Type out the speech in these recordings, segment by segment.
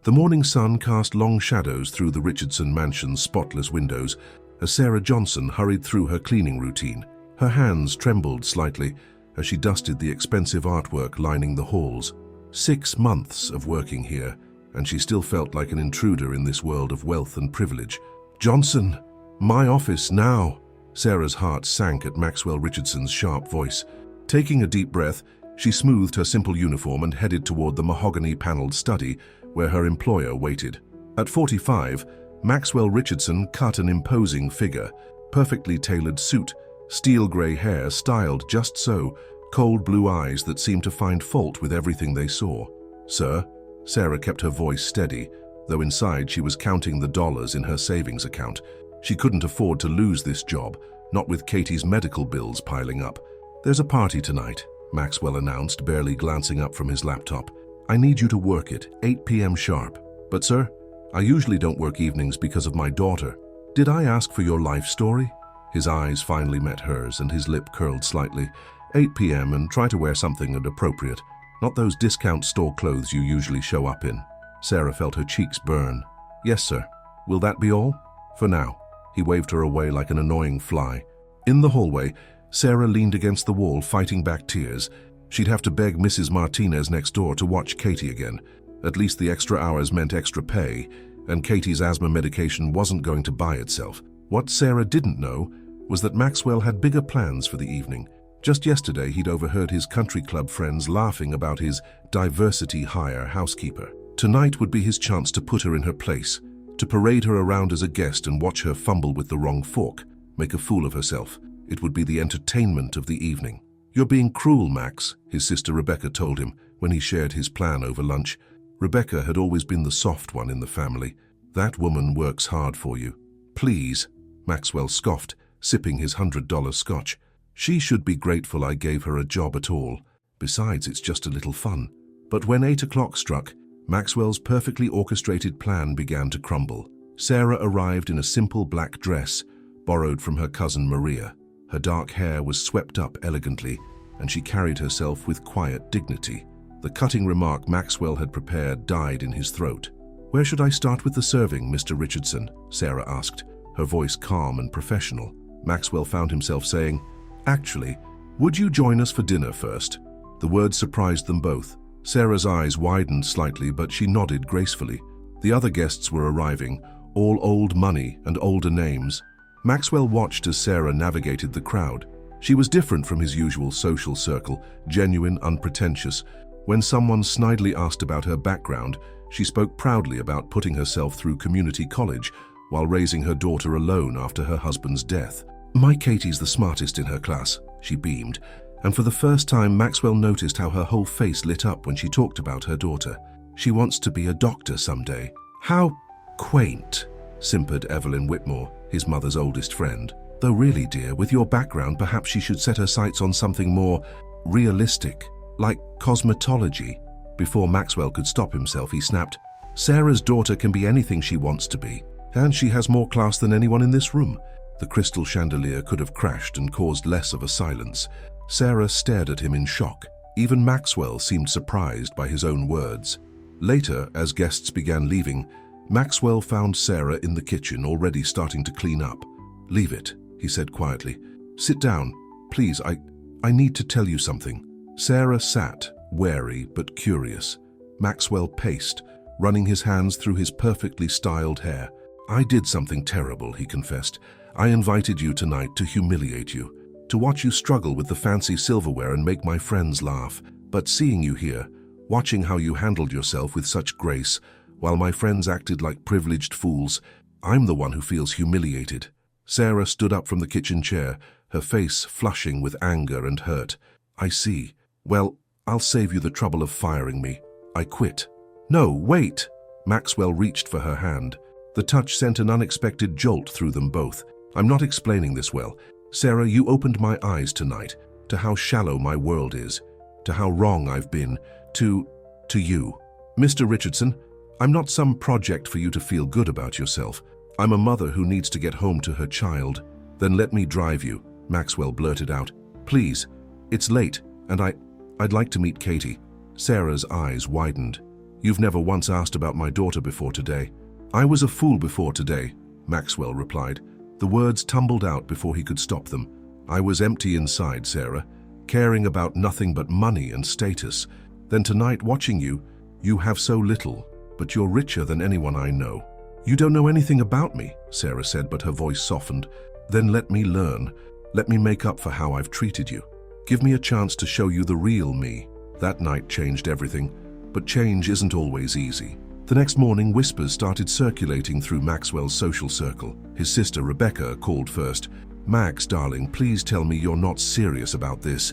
The morning sun cast long shadows through the Richardson mansion's spotless windows as Sarah Johnson hurried through her cleaning routine. Her hands trembled slightly as she dusted the expensive artwork lining the halls. 6 months of working here, and she still felt like an intruder in this world of wealth and privilege. "Johnson, my office now!" Sarah's heart sank at Maxwell Richardson's sharp voice. Taking a deep breath, she smoothed her simple uniform and headed toward the mahogany-paneled study where her employer waited. At 45, Maxwell Richardson cut an imposing figure, perfectly tailored suit, steel gray hair styled just so, cold blue eyes that seemed to find fault with everything they saw. "Sir?" Sarah kept her voice steady, though inside she was counting the dollars in her savings account. She couldn't afford to lose this job, not with Katie's medical bills piling up. "There's a party tonight," Maxwell announced, barely glancing up from his laptop. "I need you to work it, 8 p.m. sharp. But sir, I usually don't work evenings because of my daughter. Did I ask for your life story?" His eyes finally met hers and his lip curled slightly. 8 p.m. and try to wear something appropriate, not those discount store clothes you usually show up in. Sarah felt her cheeks burn. "Yes, sir. Will that be all?" "For now." He waved her away like an annoying fly. In the hallway, Sarah leaned against the wall, fighting back tears. She'd have to beg Mrs. Martinez next door to watch Katie again. At least the extra hours meant extra pay, and Katie's asthma medication wasn't going to buy itself. What Sarah didn't know was that Maxwell had bigger plans for the evening. Just yesterday, he'd overheard his country club friends laughing about his diversity hire housekeeper. Tonight would be his chance to put her in her place, to parade her around as a guest and watch her fumble with the wrong fork, make a fool of herself. It would be the entertainment of the evening. "You're being cruel, Max," his sister Rebecca told him when he shared his plan over lunch. Rebecca had always been the soft one in the family. "That woman works hard for you." "Please," Maxwell scoffed, sipping his $100 scotch. "She should be grateful I gave her a job at all. Besides, it's just a little fun." But when 8 o'clock struck, Maxwell's perfectly orchestrated plan began to crumble. Sarah arrived in a simple black dress, borrowed from her cousin Maria. Her dark hair was swept up elegantly, and she carried herself with quiet dignity. The cutting remark Maxwell had prepared died in his throat. "Where should I start with the serving, Mr. Richardson?" Sarah asked, her voice calm and professional. Maxwell found himself saying, "Actually, would you join us for dinner first?" The words surprised them both. Sarah's eyes widened slightly, but she nodded gracefully. The other guests were arriving, all old money and older names. Maxwell watched as Sarah navigated the crowd. She was different from his usual social circle, genuine, unpretentious. When someone snidely asked about her background, she spoke proudly about putting herself through community college while raising her daughter alone after her husband's death. "My Katie's the smartest in her class," she beamed, and for the first time Maxwell noticed how her whole face lit up when she talked about her daughter. "She wants to be a doctor someday." "How quaint," simpered Evelyn Whitmore, his mother's oldest friend. "Though really, dear, with your background, perhaps she should set her sights on something more realistic, like cosmetology." Before Maxwell could stop himself, he snapped, "Sarah's daughter can be anything she wants to be, and she has more class than anyone in this room." The crystal chandelier could have crashed and caused less of a silence. Sarah stared at him in shock. Even Maxwell seemed surprised by his own words. Later, as guests began leaving, Maxwell found Sarah in the kitchen, already starting to clean up. "Leave it," he said quietly. "Sit down, please. I need to tell you something." Sarah sat, wary but curious. Maxwell paced, running his hands through his perfectly styled hair. "I did something terrible," he confessed. "I invited you tonight to humiliate you, to watch you struggle with the fancy silverware and make my friends laugh. But seeing you here, watching how you handled yourself with such grace, while my friends acted like privileged fools, I'm the one who feels humiliated." Sarah stood up from the kitchen chair, her face flushing with anger and hurt. "I see. Well, I'll save you the trouble of firing me. I quit." "No, wait!" Maxwell reached for her hand. The touch sent an unexpected jolt through them both. "I'm not explaining this well. Sarah, you opened my eyes tonight to how shallow my world is, to how wrong I've been, to you. Mr. Richardson, I'm not some project for you to feel good about yourself. I'm a mother who needs to get home to her child." "Then let me drive you," Maxwell blurted out. "Please, it's late, and I'd like to meet Katie." Sarah's eyes widened. You've never once asked about my daughter before today. I was a fool before today, Maxwell replied. The words tumbled out before he could stop them. I was empty inside, Sarah, caring about nothing but money and status. Then tonight, watching you, you have so little, but you're richer than anyone I know. You don't know anything about me, Sarah said, but her voice softened. Then let me learn. Let me make up for how I've treated you. Give me a chance to show you the real me. That night changed everything, but change isn't always easy. The next morning, whispers started circulating through Maxwell's social circle. His sister Rebecca called first. Max, darling, please tell me you're not serious about this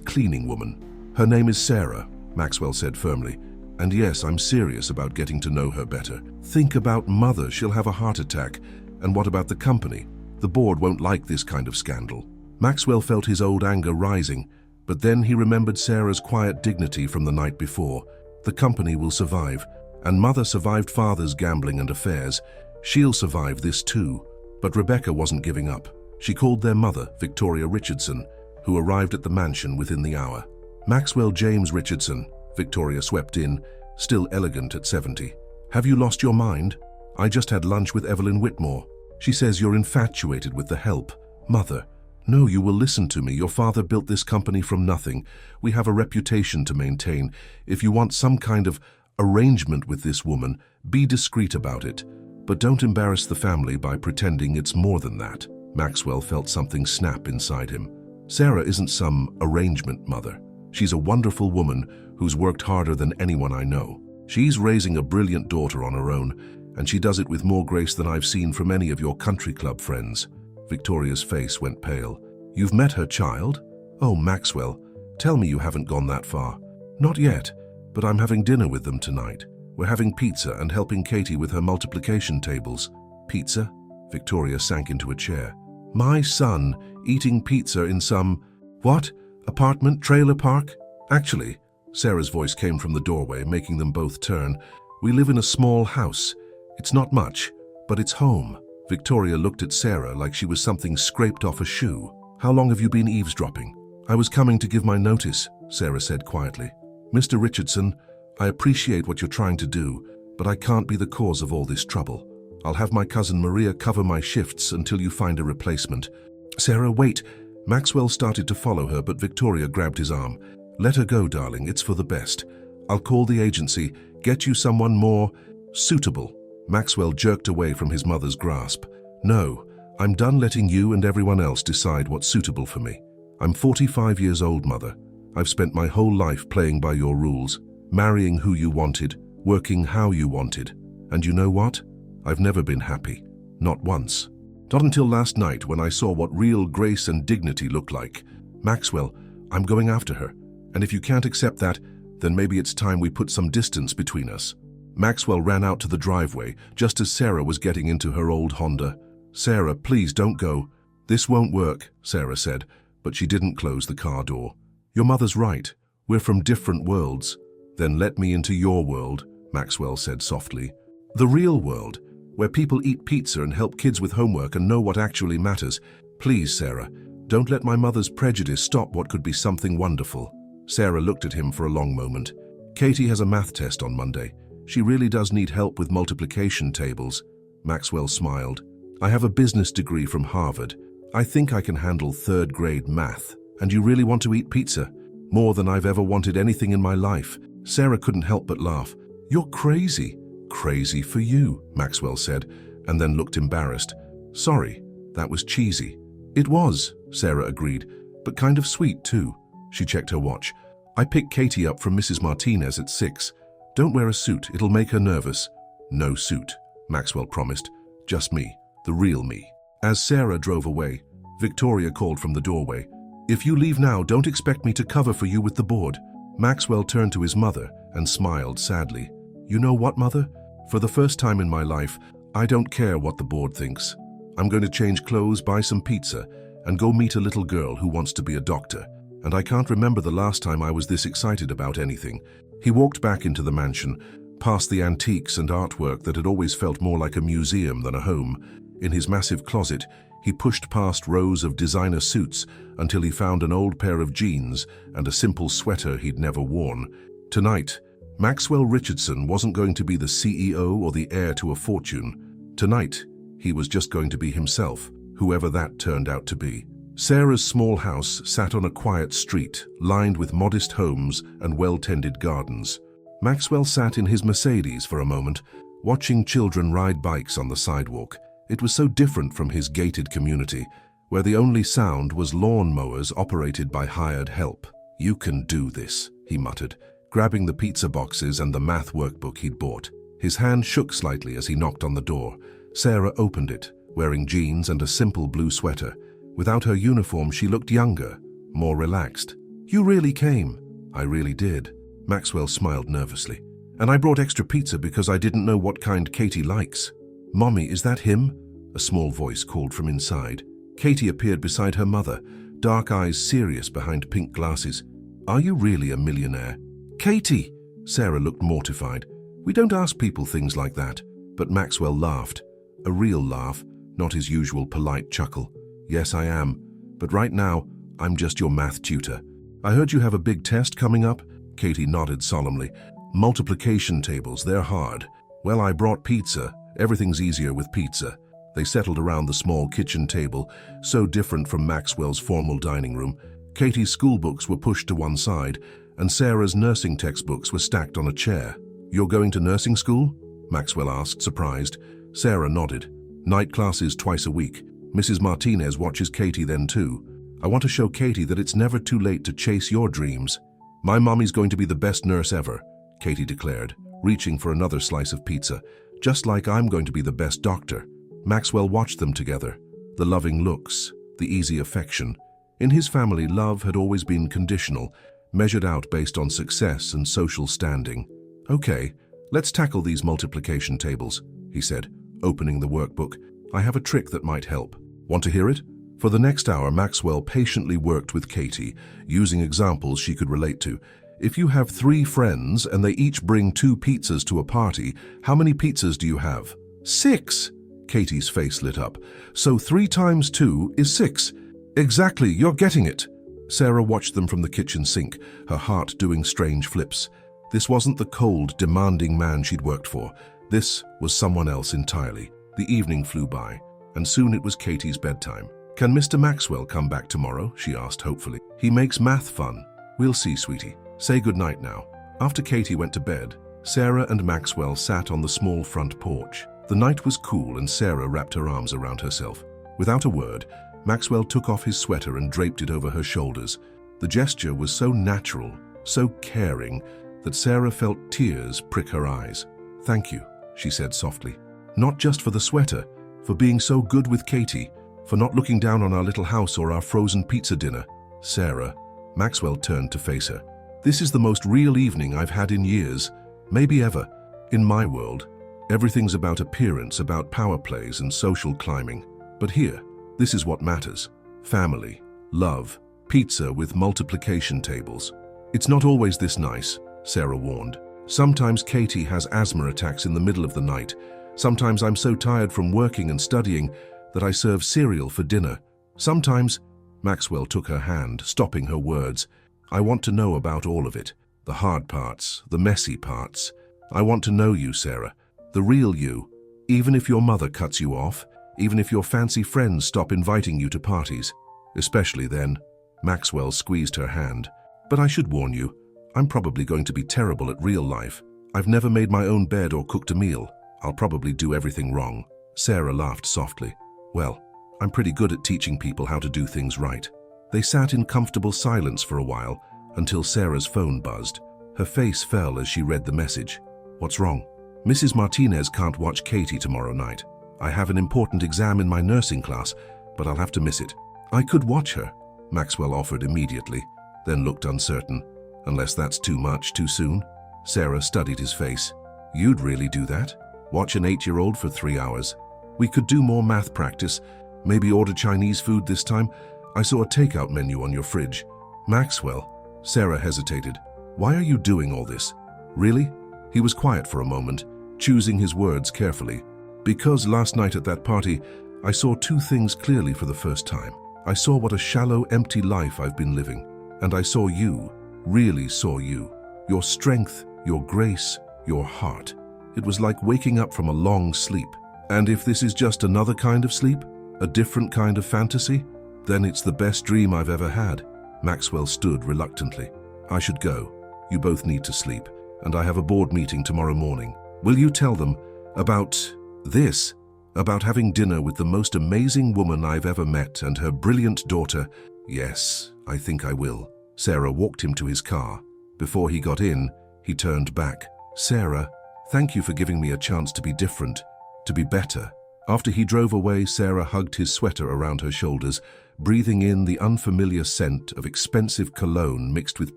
cleaning woman. Her name is Sarah, Maxwell said firmly. And yes, I'm serious about getting to know her better. Think about Mother, she'll have a heart attack. And what about the company? The board won't like this kind of scandal. Maxwell felt his old anger rising, but then he remembered Sarah's quiet dignity from the night before. The company will survive, and Mother survived Father's gambling and affairs. She'll survive this too. But Rebecca wasn't giving up. She called their mother, Victoria Richardson, who arrived at the mansion within the hour. Maxwell James Richardson, Victoria swept in, still elegant at 70. Have you lost your mind? I just had lunch with Evelyn Whitmore. She says you're infatuated with the help. Mother, no, you will listen to me. Your father built this company from nothing. We have a reputation to maintain. If you want some kind of arrangement with this woman, be discreet about it. But don't embarrass the family by pretending it's more than that. Maxwell felt something snap inside him. Sarah isn't some arrangement, Mother. She's a wonderful woman who's worked harder than anyone I know. She's raising a brilliant daughter on her own, and she does it with more grace than I've seen from any of your country club friends. Victoria's face went pale. You've met her child? Oh, Maxwell, tell me you haven't gone that far. Not yet, but I'm having dinner with them tonight. We're having pizza and helping Katie with her multiplication tables. Pizza? Victoria sank into a chair. My son eating pizza in some, what? Apartment, trailer park? Actually, Sarah's voice came from the doorway, making them both turn. We live in a small house. It's not much, but it's home. Victoria looked at Sarah like she was something scraped off a shoe. How long have you been eavesdropping? I was coming to give my notice, Sarah said quietly. Mr. Richardson, I appreciate what you're trying to do, but I can't be the cause of all this trouble. I'll have my cousin Maria cover my shifts until you find a replacement. Sarah, wait. Maxwell started to follow her, but Victoria grabbed his arm. Let her go, darling. It's for the best. I'll call the agency, get you someone more suitable. Maxwell jerked away from his mother's grasp. No, I'm done letting you and everyone else decide what's suitable for me. I'm 45 years old, Mother. I've spent my whole life playing by your rules, marrying who you wanted, working how you wanted. And you know what? I've never been happy. Not once. Not until last night when I saw what real grace and dignity looked like. Maxwell, I'm going after her. And if you can't accept that, then maybe it's time we put some distance between us. Maxwell ran out to the driveway just as Sarah was getting into her old Honda. Sarah, please don't go. This won't work, Sarah said, but she didn't close the car door. Your mother's right. We're from different worlds. Then let me into your world, Maxwell said softly. The real world, where people eat pizza and help kids with homework and know what actually matters. Please, Sarah, don't let my mother's prejudice stop what could be something wonderful. Sarah looked at him for a long moment. Katie has a math test on Monday. She really does need help with multiplication tables. Maxwell smiled. I have a business degree from Harvard. I think I can handle third-grade math. And you really want to eat pizza? More than I've ever wanted anything in my life. Sarah couldn't help but laugh. You're crazy. Crazy for you, Maxwell said, and then looked embarrassed. Sorry, that was cheesy. It was, Sarah agreed, but kind of sweet too. She checked her watch. I picked Katie up from Mrs. Martinez at 6. Don't wear a suit, it'll make her nervous. No suit, Maxwell promised. Just me, the real me. As Sarah drove away, Victoria called from the doorway. If you leave now, don't expect me to cover for you with the board. Maxwell turned to his mother and smiled sadly. You know what, Mother? For the first time in my life, I don't care what the board thinks. I'm going to change clothes, buy some pizza, and go meet a little girl who wants to be a doctor. And I can't remember the last time I was this excited about anything. He walked back into the mansion, past the antiques and artwork that had always felt more like a museum than a home. In his massive closet, he pushed past rows of designer suits until he found an old pair of jeans and a simple sweater he'd never worn. Tonight, Maxwell Richardson wasn't going to be the CEO or the heir to a fortune. Tonight, he was just going to be himself, whoever that turned out to be. Sarah's small house sat on a quiet street, lined with modest homes and well-tended gardens. Maxwell sat in his Mercedes for a moment, watching children ride bikes on the sidewalk. It was so different from his gated community, where the only sound was lawn mowers operated by hired help. "You can do this," he muttered, grabbing the pizza boxes and the math workbook he'd bought. His hand shook slightly as he knocked on the door. Sarah opened it, wearing jeans and a simple blue sweater. Without her uniform, she looked younger, more relaxed. "You really came." "I really did." Maxwell smiled nervously. "And I brought extra pizza because I didn't know what kind Katie likes." "Mommy, is that him?" A small voice called from inside. Katie appeared beside her mother, dark eyes serious behind pink glasses. "Are you really a millionaire?" "Katie!" Sarah looked mortified. "We don't ask people things like that." But Maxwell laughed. A real laugh, not his usual polite chuckle. "Yes, I am. But right now, I'm just your math tutor." "I heard you have a big test coming up?" Katie nodded solemnly. "Multiplication tables, they're hard." "Well, I brought pizza. Everything's easier with pizza." They settled around the small kitchen table, so different from Maxwell's formal dining room. Katie's school books were pushed to one side, and Sarah's nursing textbooks were stacked on a chair. "You're going to nursing school?" Maxwell asked, surprised. Sarah nodded. "Night classes twice a week. Mrs. Martinez watches Katie then too. I want to show Katie that it's never too late to chase your dreams." "My mommy's going to be the best nurse ever," Katie declared, reaching for another slice of pizza. "Just like I'm going to be the best doctor." Maxwell watched them together. The loving looks, the easy affection. In his family, love had always been conditional, measured out based on success and social standing. "Okay, let's tackle these multiplication tables," he said, opening the workbook. "I have a trick that might help. Want to hear it?" For the next hour, Maxwell patiently worked with Katie, using examples she could relate to. "If you have 3 friends and they each bring 2 pizzas to a party, how many pizzas do you have?" 6. Katie's face lit up. "So 3 times 2 is 6. Exactly, you're getting it." Sarah watched them from the kitchen sink, her heart doing strange flips. This wasn't the cold, demanding man she'd worked for. This was someone else entirely. The evening flew by, and soon it was Katie's bedtime. "Can Mr. Maxwell come back tomorrow?" she asked hopefully. "He makes math fun." "We'll see, sweetie. Say goodnight now." After Katie went to bed, Sarah and Maxwell sat on the small front porch. The night was cool and Sarah wrapped her arms around herself. Without a word, Maxwell took off his sweater and draped it over her shoulders. The gesture was so natural, so caring, that Sarah felt tears prick her eyes. "Thank you," she said softly. "Not just for the sweater, for being so good with Katie, for not looking down on our little house or our frozen pizza dinner." "Sarah," Maxwell turned to face her. "This is the most real evening I've had in years, maybe ever. In my world, everything's about appearance, about power plays and social climbing. But here, this is what matters. Family, love, pizza with multiplication tables. It's not always this nice," Sarah warned. "Sometimes Katie has asthma attacks in the middle of the night. Sometimes I'm so tired from working and studying that I serve cereal for dinner. Sometimes—" Maxwell took her hand, stopping her words. "I want to know about all of it. The hard parts, the messy parts. I want to know you, Sarah. The real you. Even if your mother cuts you off, even if your fancy friends stop inviting you to parties. Especially then." Maxwell squeezed her hand. "But I should warn you, I'm probably going to be terrible at real life. I've never made my own bed or cooked a meal. I'll probably do everything wrong." Sarah laughed softly. "Well, I'm pretty good at teaching people how to do things right." They sat in comfortable silence for a while, until Sarah's phone buzzed. Her face fell as she read the message. "What's wrong?" "Mrs. Martinez can't watch Katie tomorrow night. I have an important exam in my nursing class, but I'll have to miss it." "I could watch her," Maxwell offered immediately, then looked uncertain. "Unless that's too much, too soon?" Sarah studied his face. "You'd really do that? Watch an 8-year-old for 3 hours? We could do more math practice. Maybe order Chinese food this time. I saw a takeout menu on your fridge." "Maxwell," Sarah hesitated. "Why are you doing all this? Really?" He was quiet for a moment, choosing his words carefully. "Because last night at that party, I saw 2 things clearly for the first time. I saw what a shallow, empty life I've been living. And I saw you, really saw you. Your strength, your grace, your heart. It was like waking up from a long sleep. And if this is just another kind of sleep, a different kind of fantasy, then it's the best dream I've ever had. Maxwell stood reluctantly. I should go. You both need to sleep, and I have a board meeting tomorrow morning. Will you tell them about this? About having dinner with the most amazing woman I've ever met and her brilliant daughter? Yes, I think I will. Sarah walked him to his car. Before he got in, he turned back. Sarah, thank you for giving me a chance to be different, to be better. After he drove away, Sarah hugged his sweater around her shoulders, breathing in the unfamiliar scent of expensive cologne mixed with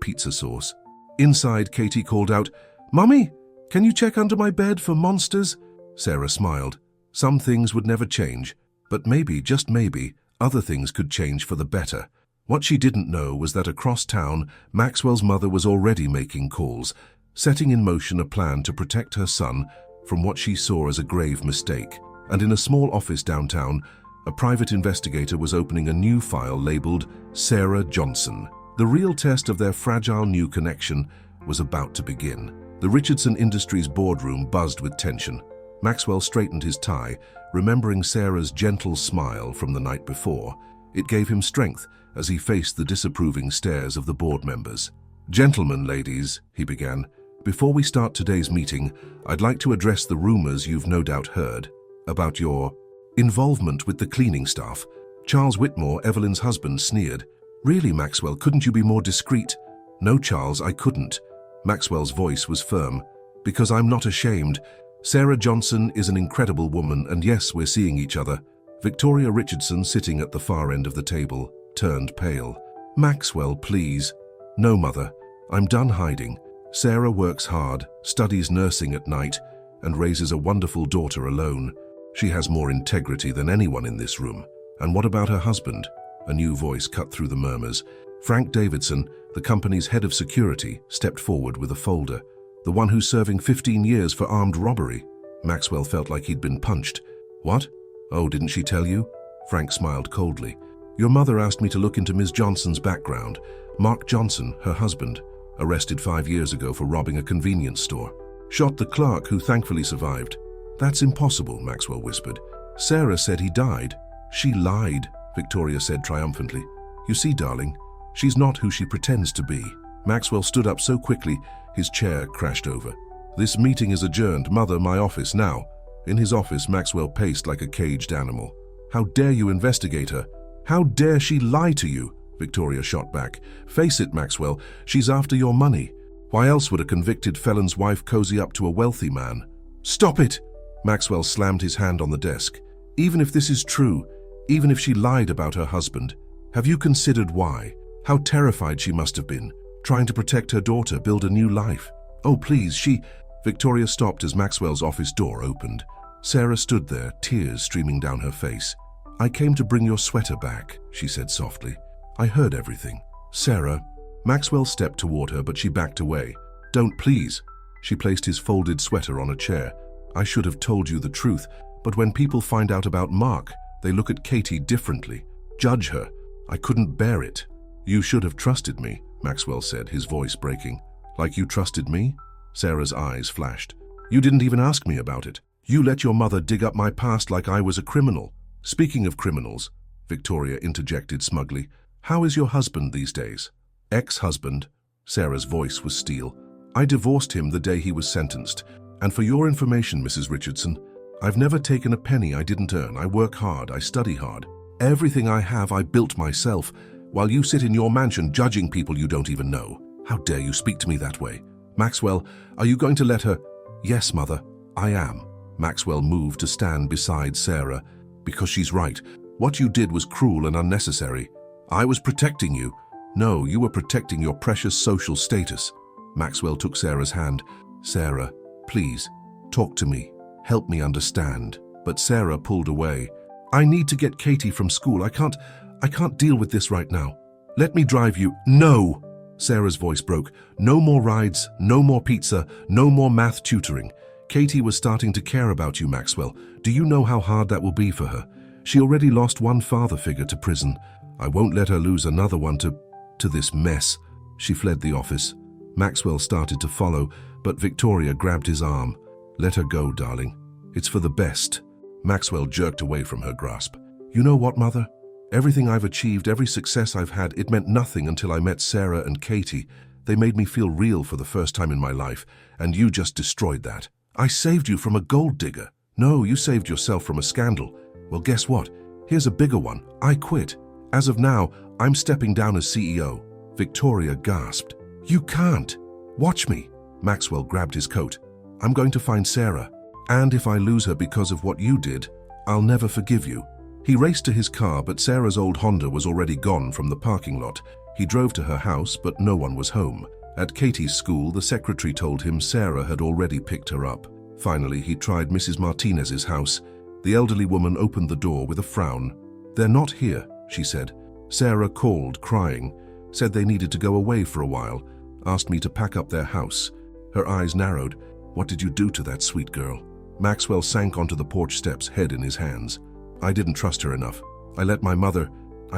pizza sauce. Inside, Katie called out, "Mummy, can you check under my bed for monsters?" Sarah smiled. Some things would never change, but maybe, just maybe, other things could change for the better. What she didn't know was that across town, Maxwell's mother was already making calls, setting in motion a plan to protect her son from what she saw as a grave mistake. And in a small office downtown, a private investigator was opening a new file labeled Sarah Johnson. The real test of their fragile new connection was about to begin. The Richardson Industries boardroom buzzed with tension. Maxwell straightened his tie, remembering Sarah's gentle smile from the night before. It gave him strength as he faced the disapproving stares of the board members. "Gentlemen, ladies," he began, "before we start today's meeting, I'd like to address the rumors you've no doubt heard about your involvement with the cleaning staff." Charles Whitmore, Evelyn's husband, sneered. "Really, Maxwell, couldn't you be more discreet?" "No, Charles, I couldn't." Maxwell's voice was firm. "Because I'm not ashamed. Sarah Johnson is an incredible woman, and yes, we're seeing each other." Victoria Richardson, sitting at the far end of the table, turned pale. "Maxwell, please." "No, Mother. I'm done hiding. Sarah works hard, studies nursing at night, and raises a wonderful daughter alone. She has more integrity than anyone in this room. And what about her husband?" A new voice cut through the murmurs. Frank Davidson, the company's head of security, stepped forward with a folder. "The one who's serving 15 years for armed robbery." Maxwell felt like he'd been punched. "What? Oh, didn't she tell you?" Frank smiled coldly. "Your mother asked me to look into Ms. Johnson's background. Mark Johnson, her husband, arrested 5 years ago for robbing a convenience store. Shot the clerk, who thankfully survived." "That's impossible," Maxwell whispered. "Sarah said he died." "She lied," Victoria said triumphantly. "You see, darling, she's not who she pretends to be." Maxwell stood up so quickly, his chair crashed over. "This meeting is adjourned. Mother, my office, now." In his office, Maxwell paced like a caged animal. "How dare you investigate her? How dare she lie to you?" Victoria shot back. "Face it, Maxwell, she's after your money. Why else would a convicted felon's wife cozy up to a wealthy man?" "Stop it!" Maxwell slammed his hand on the desk. "Even if this is true, even if she lied about her husband, have you considered why? How terrified she must have been, trying to protect her daughter, build a new life. Oh, please, she..." Victoria stopped as Maxwell's office door opened. Sarah stood there, tears streaming down her face. "I came to bring your sweater back," she said softly. "I heard everything." "Sarah..." Maxwell stepped toward her, but she backed away. "Don't, please." She placed his folded sweater on a chair. "I should have told you the truth, but when people find out about Mark, they look at Katie differently, judge her. I couldn't bear it." "You should have trusted me," Maxwell said, his voice breaking. "Like you trusted me?" Sarah's eyes flashed. "You didn't even ask me about it. You let your mother dig up my past like I was a criminal." "Speaking of criminals," Victoria interjected smugly, "how is your husband these days?" "Ex-husband." Sarah's voice was steel. "I divorced him the day he was sentenced. And for your information, Mrs. Richardson, I've never taken a penny I didn't earn. I work hard, I study hard. Everything I have I built myself, while you sit in your mansion judging people you don't even know. How dare you speak to me that way? Maxwell, are you going to let her..." "Yes, Mother, I am." Maxwell moved to stand beside Sarah. "Because she's right. What you did was cruel and unnecessary. I was protecting you." "No, you were protecting your precious social status." Maxwell took Sarah's hand. "Sarah, please, talk to me. Help me understand." But Sarah pulled away. "I need to get Katie from school. I can't deal with this right now. Let me drive you." "No!" Sarah's voice broke. "No more rides, no more pizza, no more math tutoring. Katie was starting to care about you, Maxwell. Do you know how hard that will be for her? She already lost one father figure to prison. I won't let her lose another one to this mess." She fled the office. Maxwell started to follow, But Victoria grabbed his arm. "Let her go, darling. It's for the best." Maxwell jerked away from her grasp. "You know what, Mother? Everything I've achieved, every success I've had, it meant nothing until I met Sarah and Katie. They made me feel real for the first time in my life, and you just destroyed that. I saved you from a gold digger. No, you saved yourself from a scandal. Well, guess what? Here's a bigger one. I quit. As of now, I'm stepping down as CEO." Victoria gasped. "You can't. Watch me." Maxwell grabbed his coat. "I'm going to find Sarah. And if I lose her because of what you did, I'll never forgive you." He raced to his car, but Sarah's old Honda was already gone from the parking lot. He drove to her house, but no one was home. At Katie's school, the secretary told him Sarah had already picked her up. Finally, he tried Mrs. Martinez's house. The elderly woman opened the door with a frown. "They're not here," she said. Sarah called, crying, said they needed to go away for a while, asked me to pack up their house. Her eyes narrowed. "What did you do to that sweet girl?" Maxwell sank onto the porch steps, head in his hands. "I didn't trust her enough. I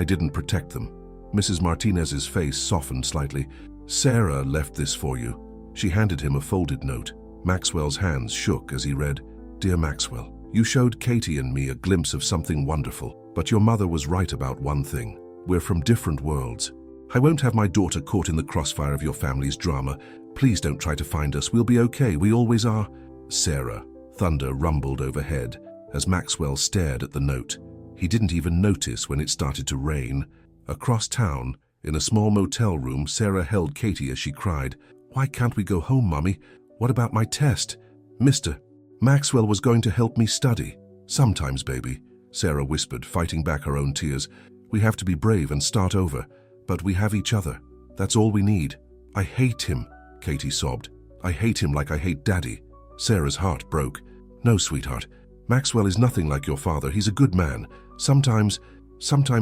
didn't protect them." Mrs. Martinez's face softened slightly. "Sarah left this for you." She handed him a folded note. Maxwell's hands shook as he read, "Dear Maxwell, you showed Katie and me a glimpse of something wonderful, but your mother was right about one thing. We're from different worlds. I won't have my daughter caught in the crossfire of your family's drama. Please don't try to find us. We'll be okay. We always are." "Sarah." Thunder rumbled overhead as Maxwell stared at the note. He didn't even notice when it started to rain. Across town, in a small motel room, Sarah held Katie as she cried, "Why can't we go home, Mummy? What about my test? Mr. Maxwell was going to help me study." "Sometimes, baby," Sarah whispered, fighting back her own tears. "We have to be brave and start over, but we have each other. That's all we need." "I hate him," Katie sobbed. "I hate him like I hate Daddy." Sarah's heart broke. "No, sweetheart. Maxwell is nothing like your father. He's a good man. Sometimes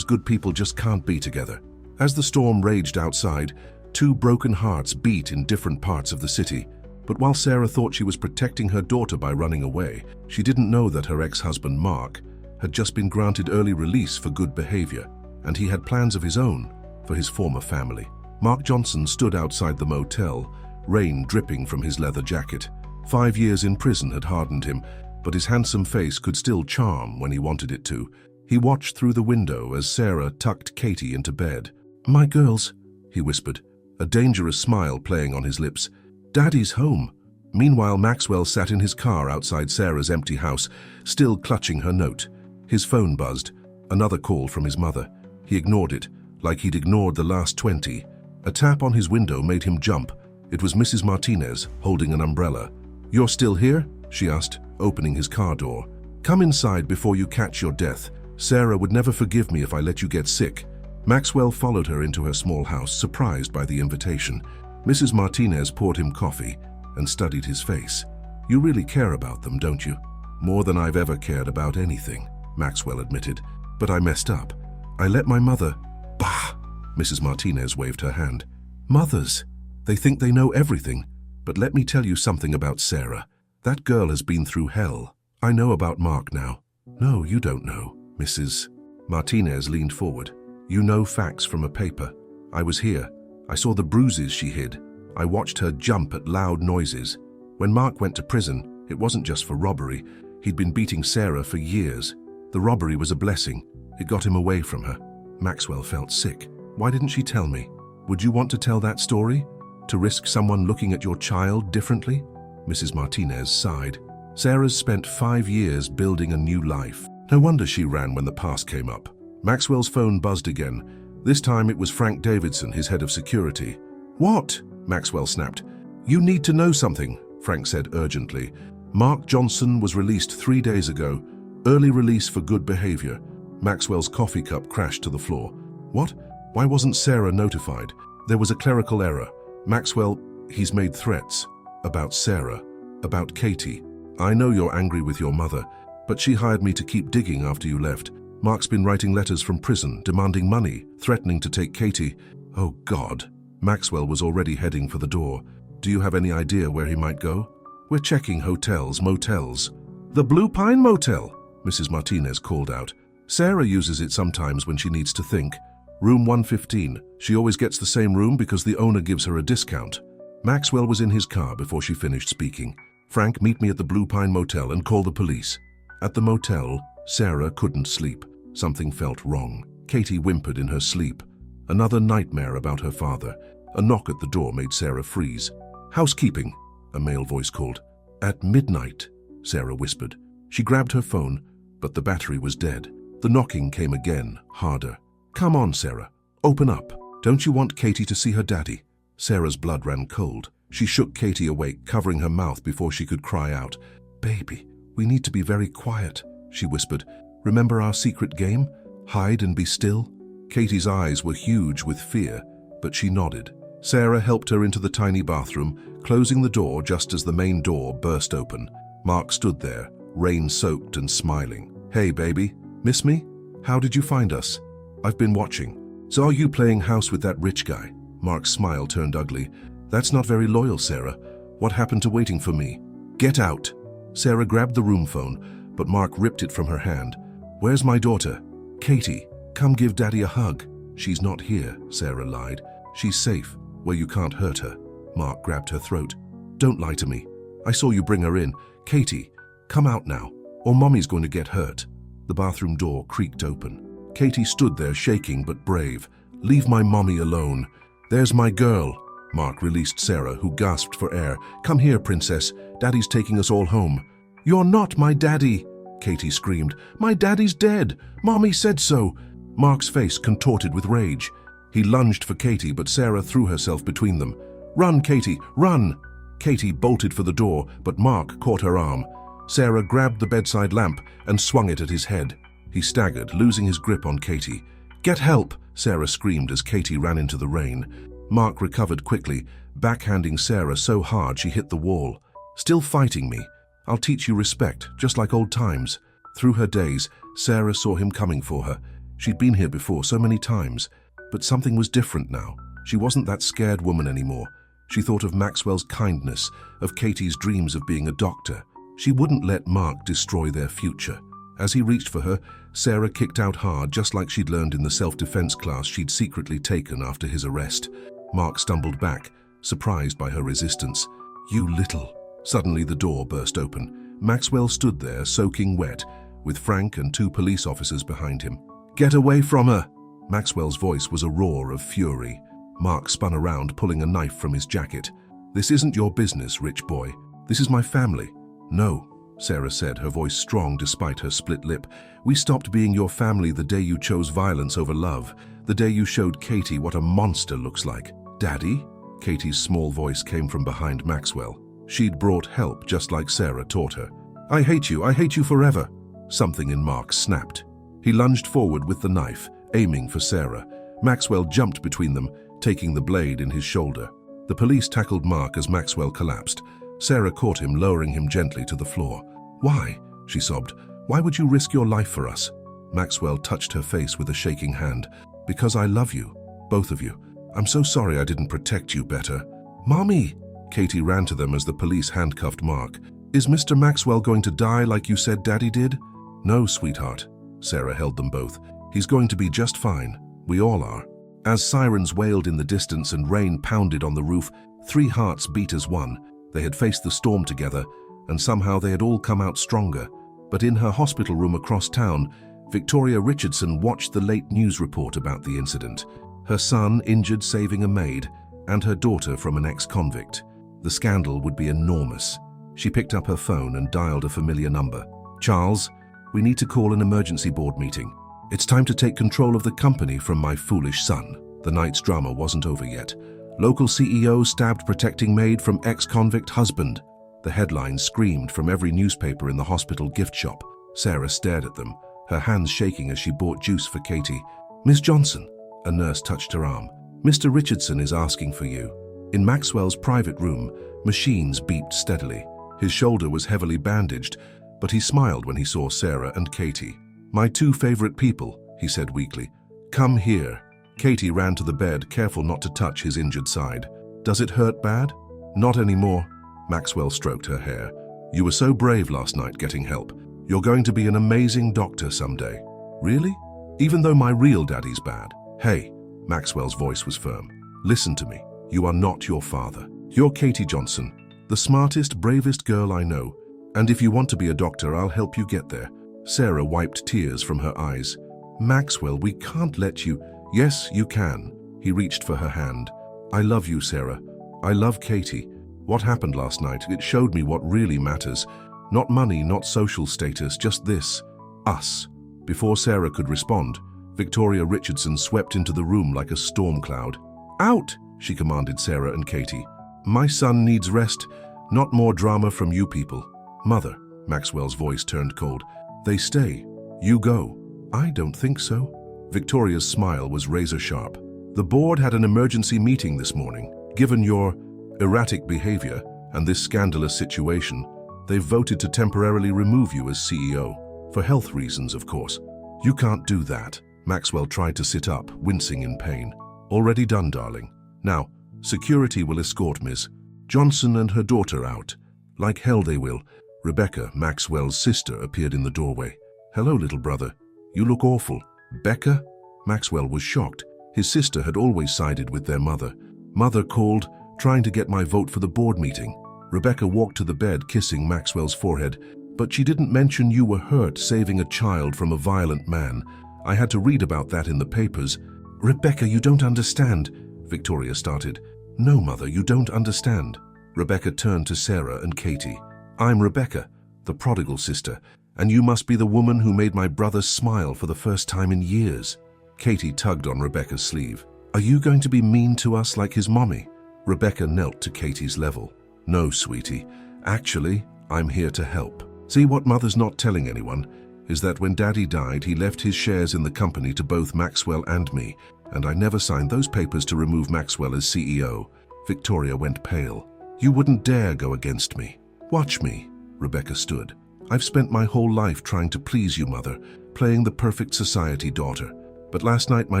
good people just can't be together." As the storm raged outside, two broken hearts beat in different parts of the city. But while Sarah thought she was protecting her daughter by running away, she didn't know that her ex-husband, Mark, had just been granted early release for good behavior, and he had plans of his own for his former family. Mark Johnson stood outside the motel, rain dripping from his leather jacket. 5 years in prison had hardened him, but his handsome face could still charm when he wanted it to. He watched through the window as Sarah tucked Katie into bed. "My girls," he whispered, a dangerous smile playing on his lips. "Daddy's home." Meanwhile, Maxwell sat in his car outside Sarah's empty house, still clutching her note. His phone buzzed. Another call from his mother. He ignored it, like he'd ignored the last 20. A tap on his window made him jump. It was Mrs. Martinez, holding an umbrella. "You're still here?" she asked, opening his car door. "Come inside before you catch your death. Sarah would never forgive me if I let you get sick." Maxwell followed her into her small house, surprised by the invitation. Mrs. Martinez poured him coffee and studied his face. "You really care about them, don't you?" "More than I've ever cared about anything," Maxwell admitted. "But I messed up. I let my mother—" "Bah!" Mrs. Martinez waved her hand. "Mothers, they think they know everything. But let me tell you something about Sarah. That girl has been through hell. I know about Mark now." "No, you don't know." Mrs. Martinez leaned forward. "You know facts from a paper. I was here. I saw the bruises she hid. I watched her jump at loud noises. When Mark went to prison, it wasn't just for robbery. He'd been beating Sarah for years. The robbery was a blessing. It got him away from her." Maxwell felt sick. "Why didn't she tell me? Would you want to tell that story? To risk someone looking at your child differently?" Mrs. Martinez sighed. "Sarah's spent 5 years building a new life. No wonder she ran when the past came up." Maxwell's phone buzzed again. This time it was Frank Davidson, his head of security. "What?" Maxwell snapped. "You need to know something," Frank said urgently. "Mark Johnson was released 3 days ago. Early release for good behavior." Maxwell's coffee cup crashed to the floor. "What? Why wasn't Sarah notified?" "There was a clerical error. Maxwell, he's made threats. About Sarah. About Katie. I know you're angry with your mother, but she hired me to keep digging after you left. Mark's been writing letters from prison, demanding money, threatening to take Katie." "Oh, God." Maxwell was already heading for the door. "Do you have any idea where he might go?" "We're checking hotels, motels." "The Blue Pine Motel," Mrs. Martinez called out. "Sarah uses it sometimes when she needs to think. Room 115. She always gets the same room because the owner gives her a discount." Maxwell was in his car before she finished speaking. Frank, meet me at the Blue Pine Motel and call the police. At the motel, Sarah couldn't sleep. Something felt wrong. Katie whimpered in her sleep. Another nightmare about her father. A knock at the door made Sarah freeze. Housekeeping, a male voice called. At midnight, Sarah whispered. She grabbed her phone, but the battery was dead. The knocking came again, harder. Come on, Sarah. Open up. Don't you want Katie to see her daddy? Sarah's blood ran cold. She shook Katie awake, covering her mouth before she could cry out. Baby, we need to be very quiet, she whispered. Remember our secret game? Hide and be still? Katie's eyes were huge with fear, but she nodded. Sarah helped her into the tiny bathroom, closing the door just as the main door burst open. Mark stood there, rain-soaked and smiling. Hey, baby, miss me? How did you find us? I've been watching. So are you playing house with that rich guy? Mark's smile turned ugly. That's not very loyal, Sarah. What happened to waiting for me? Get out! Sarah grabbed the room phone, but Mark ripped it from her hand. Where's my daughter? Katie, come give Daddy a hug. She's not here, Sarah lied. She's safe, where you can't hurt her. Mark grabbed her throat. Don't lie to me. I saw you bring her in. Katie, come out now, or Mommy's going to get hurt. The bathroom door creaked open. Katie stood there shaking but brave. Leave my mommy alone. There's my girl. Mark released Sarah, who gasped for air. Come here, princess. Daddy's taking us all home. You're not my daddy, Katie screamed. My daddy's dead. Mommy said so. Mark's face contorted with rage. He lunged for Katie, but Sarah threw herself between them. Run, Katie, run! Katie bolted for the door, but Mark caught her arm. Sarah grabbed the bedside lamp and swung it at his head. He staggered, losing his grip on Katie. Get help! Sarah screamed as Katie ran into the rain. Mark recovered quickly, backhanding Sarah so hard she hit the wall. Still fighting me? I'll teach you respect, just like old times. Through her days, Sarah saw him coming for her. She'd been here before so many times, but something was different now. She wasn't that scared woman anymore. She thought of Maxwell's kindness, of Katie's dreams of being a doctor. She wouldn't let Mark destroy their future. As he reached for her, Sarah kicked out hard, just like she'd learned in the self-defense class she'd secretly taken after his arrest. Mark stumbled back, surprised by her resistance. You little... Suddenly the door burst open. Maxwell stood there, soaking wet, with Frank and 2 police officers behind him. Get away from her! Maxwell's voice was a roar of fury. Mark spun around, pulling a knife from his jacket. This isn't your business, rich boy. This is my family. No, Sarah said, her voice strong despite her split lip. We stopped being your family the day you chose violence over love, the day you showed Katie what a monster looks like. Daddy? Katie's small voice came from behind Maxwell. She'd brought help, just like Sarah taught her. I hate you forever. Something in Mark snapped. He lunged forward with the knife, aiming for Sarah. Maxwell jumped between them, taking the blade in his shoulder. The police tackled Mark as Maxwell collapsed. Sarah caught him, lowering him gently to the floor. Why? She sobbed. Why would you risk your life for us? Maxwell touched her face with a shaking hand. Because I love you, both of you. I'm so sorry I didn't protect you better. Mommy! Katie ran to them as the police handcuffed Mark. Is Mr. Maxwell going to die like you said Daddy did? No, sweetheart. Sarah held them both. He's going to be just fine. We all are. As sirens wailed in the distance and rain pounded on the roof, 3 hearts beat as one. They had faced the storm together, and somehow they had all come out stronger. But in her hospital room across town, Victoria Richardson watched the late news report about the incident. Her son injured saving a maid, and her daughter from an ex-convict. The scandal would be enormous. She picked up her phone and dialed a familiar number. Charles, we need to call an emergency board meeting. It's time to take control of the company from my foolish son. The night's drama wasn't over yet. Local CEO stabbed protecting maid from ex-convict husband. The headlines screamed from every newspaper in the hospital gift shop. Sarah stared at them, her hands shaking as she bought juice for Katie. Miss Johnson, a nurse touched her arm. Mr. Richardson is asking for you. In Maxwell's private room, machines beeped steadily. His shoulder was heavily bandaged, but he smiled when he saw Sarah and Katie. My 2 favorite people, he said weakly. Come here. Katie ran to the bed, careful not to touch his injured side. Does it hurt bad? Not anymore. Maxwell stroked her hair. You were so brave last night getting help. You're going to be an amazing doctor someday. Really? Even though my real daddy's bad. Hey, Maxwell's voice was firm. Listen to me. You are not your father. You're Katie Johnson, the smartest, bravest girl I know. And if you want to be a doctor, I'll help you get there. Sarah wiped tears from her eyes. Maxwell, we can't let you. Yes, you can. He reached for her hand. I love you, Sarah. I love Katie. What happened last night, it showed me what really matters. Not money, not social status, just this. Us. Before Sarah could respond, Victoria Richardson swept into the room like a storm cloud. Out, she commanded Sarah and Katie. My son needs rest, not more drama from you people. Mother, Maxwell's voice turned cold. They stay. You go. I don't think so. Victoria's smile was razor sharp. The board had an emergency meeting this morning. Given your erratic behavior and this scandalous situation, they've voted to temporarily remove you as CEO. For health reasons, of course. You can't do that. Maxwell tried to sit up, wincing in pain. Already done, darling. Now, security will escort Ms. Johnson and her daughter out. Like hell they will. Rebecca, Maxwell's sister, appeared in the doorway. Hello, little brother. You look awful. Becca? Maxwell was shocked. His sister had always sided with their mother. Mother called, trying to get my vote for the board meeting. Rebecca walked to the bed, kissing Maxwell's forehead. But she didn't mention you were hurt saving a child from a violent man. I had to read about that in the papers. Rebecca, you don't understand, Victoria started. No, Mother, you don't understand. Rebecca turned to Sarah and Katie. I'm Rebecca, the prodigal sister, and you must be the woman who made my brother smile for the first time in years. Katie tugged on Rebecca's sleeve. Are you going to be mean to us like his mommy? Rebecca knelt to Katie's level. No, sweetie. Actually, I'm here to help. See, what Mother's not telling anyone is that when Daddy died, he left his shares in the company to both Maxwell and me, and I never signed those papers to remove Maxwell as CEO. Victoria went pale. You wouldn't dare go against me. Watch me. Rebecca stood. I've spent my whole life trying to please you, Mother, playing the perfect society daughter. But last night my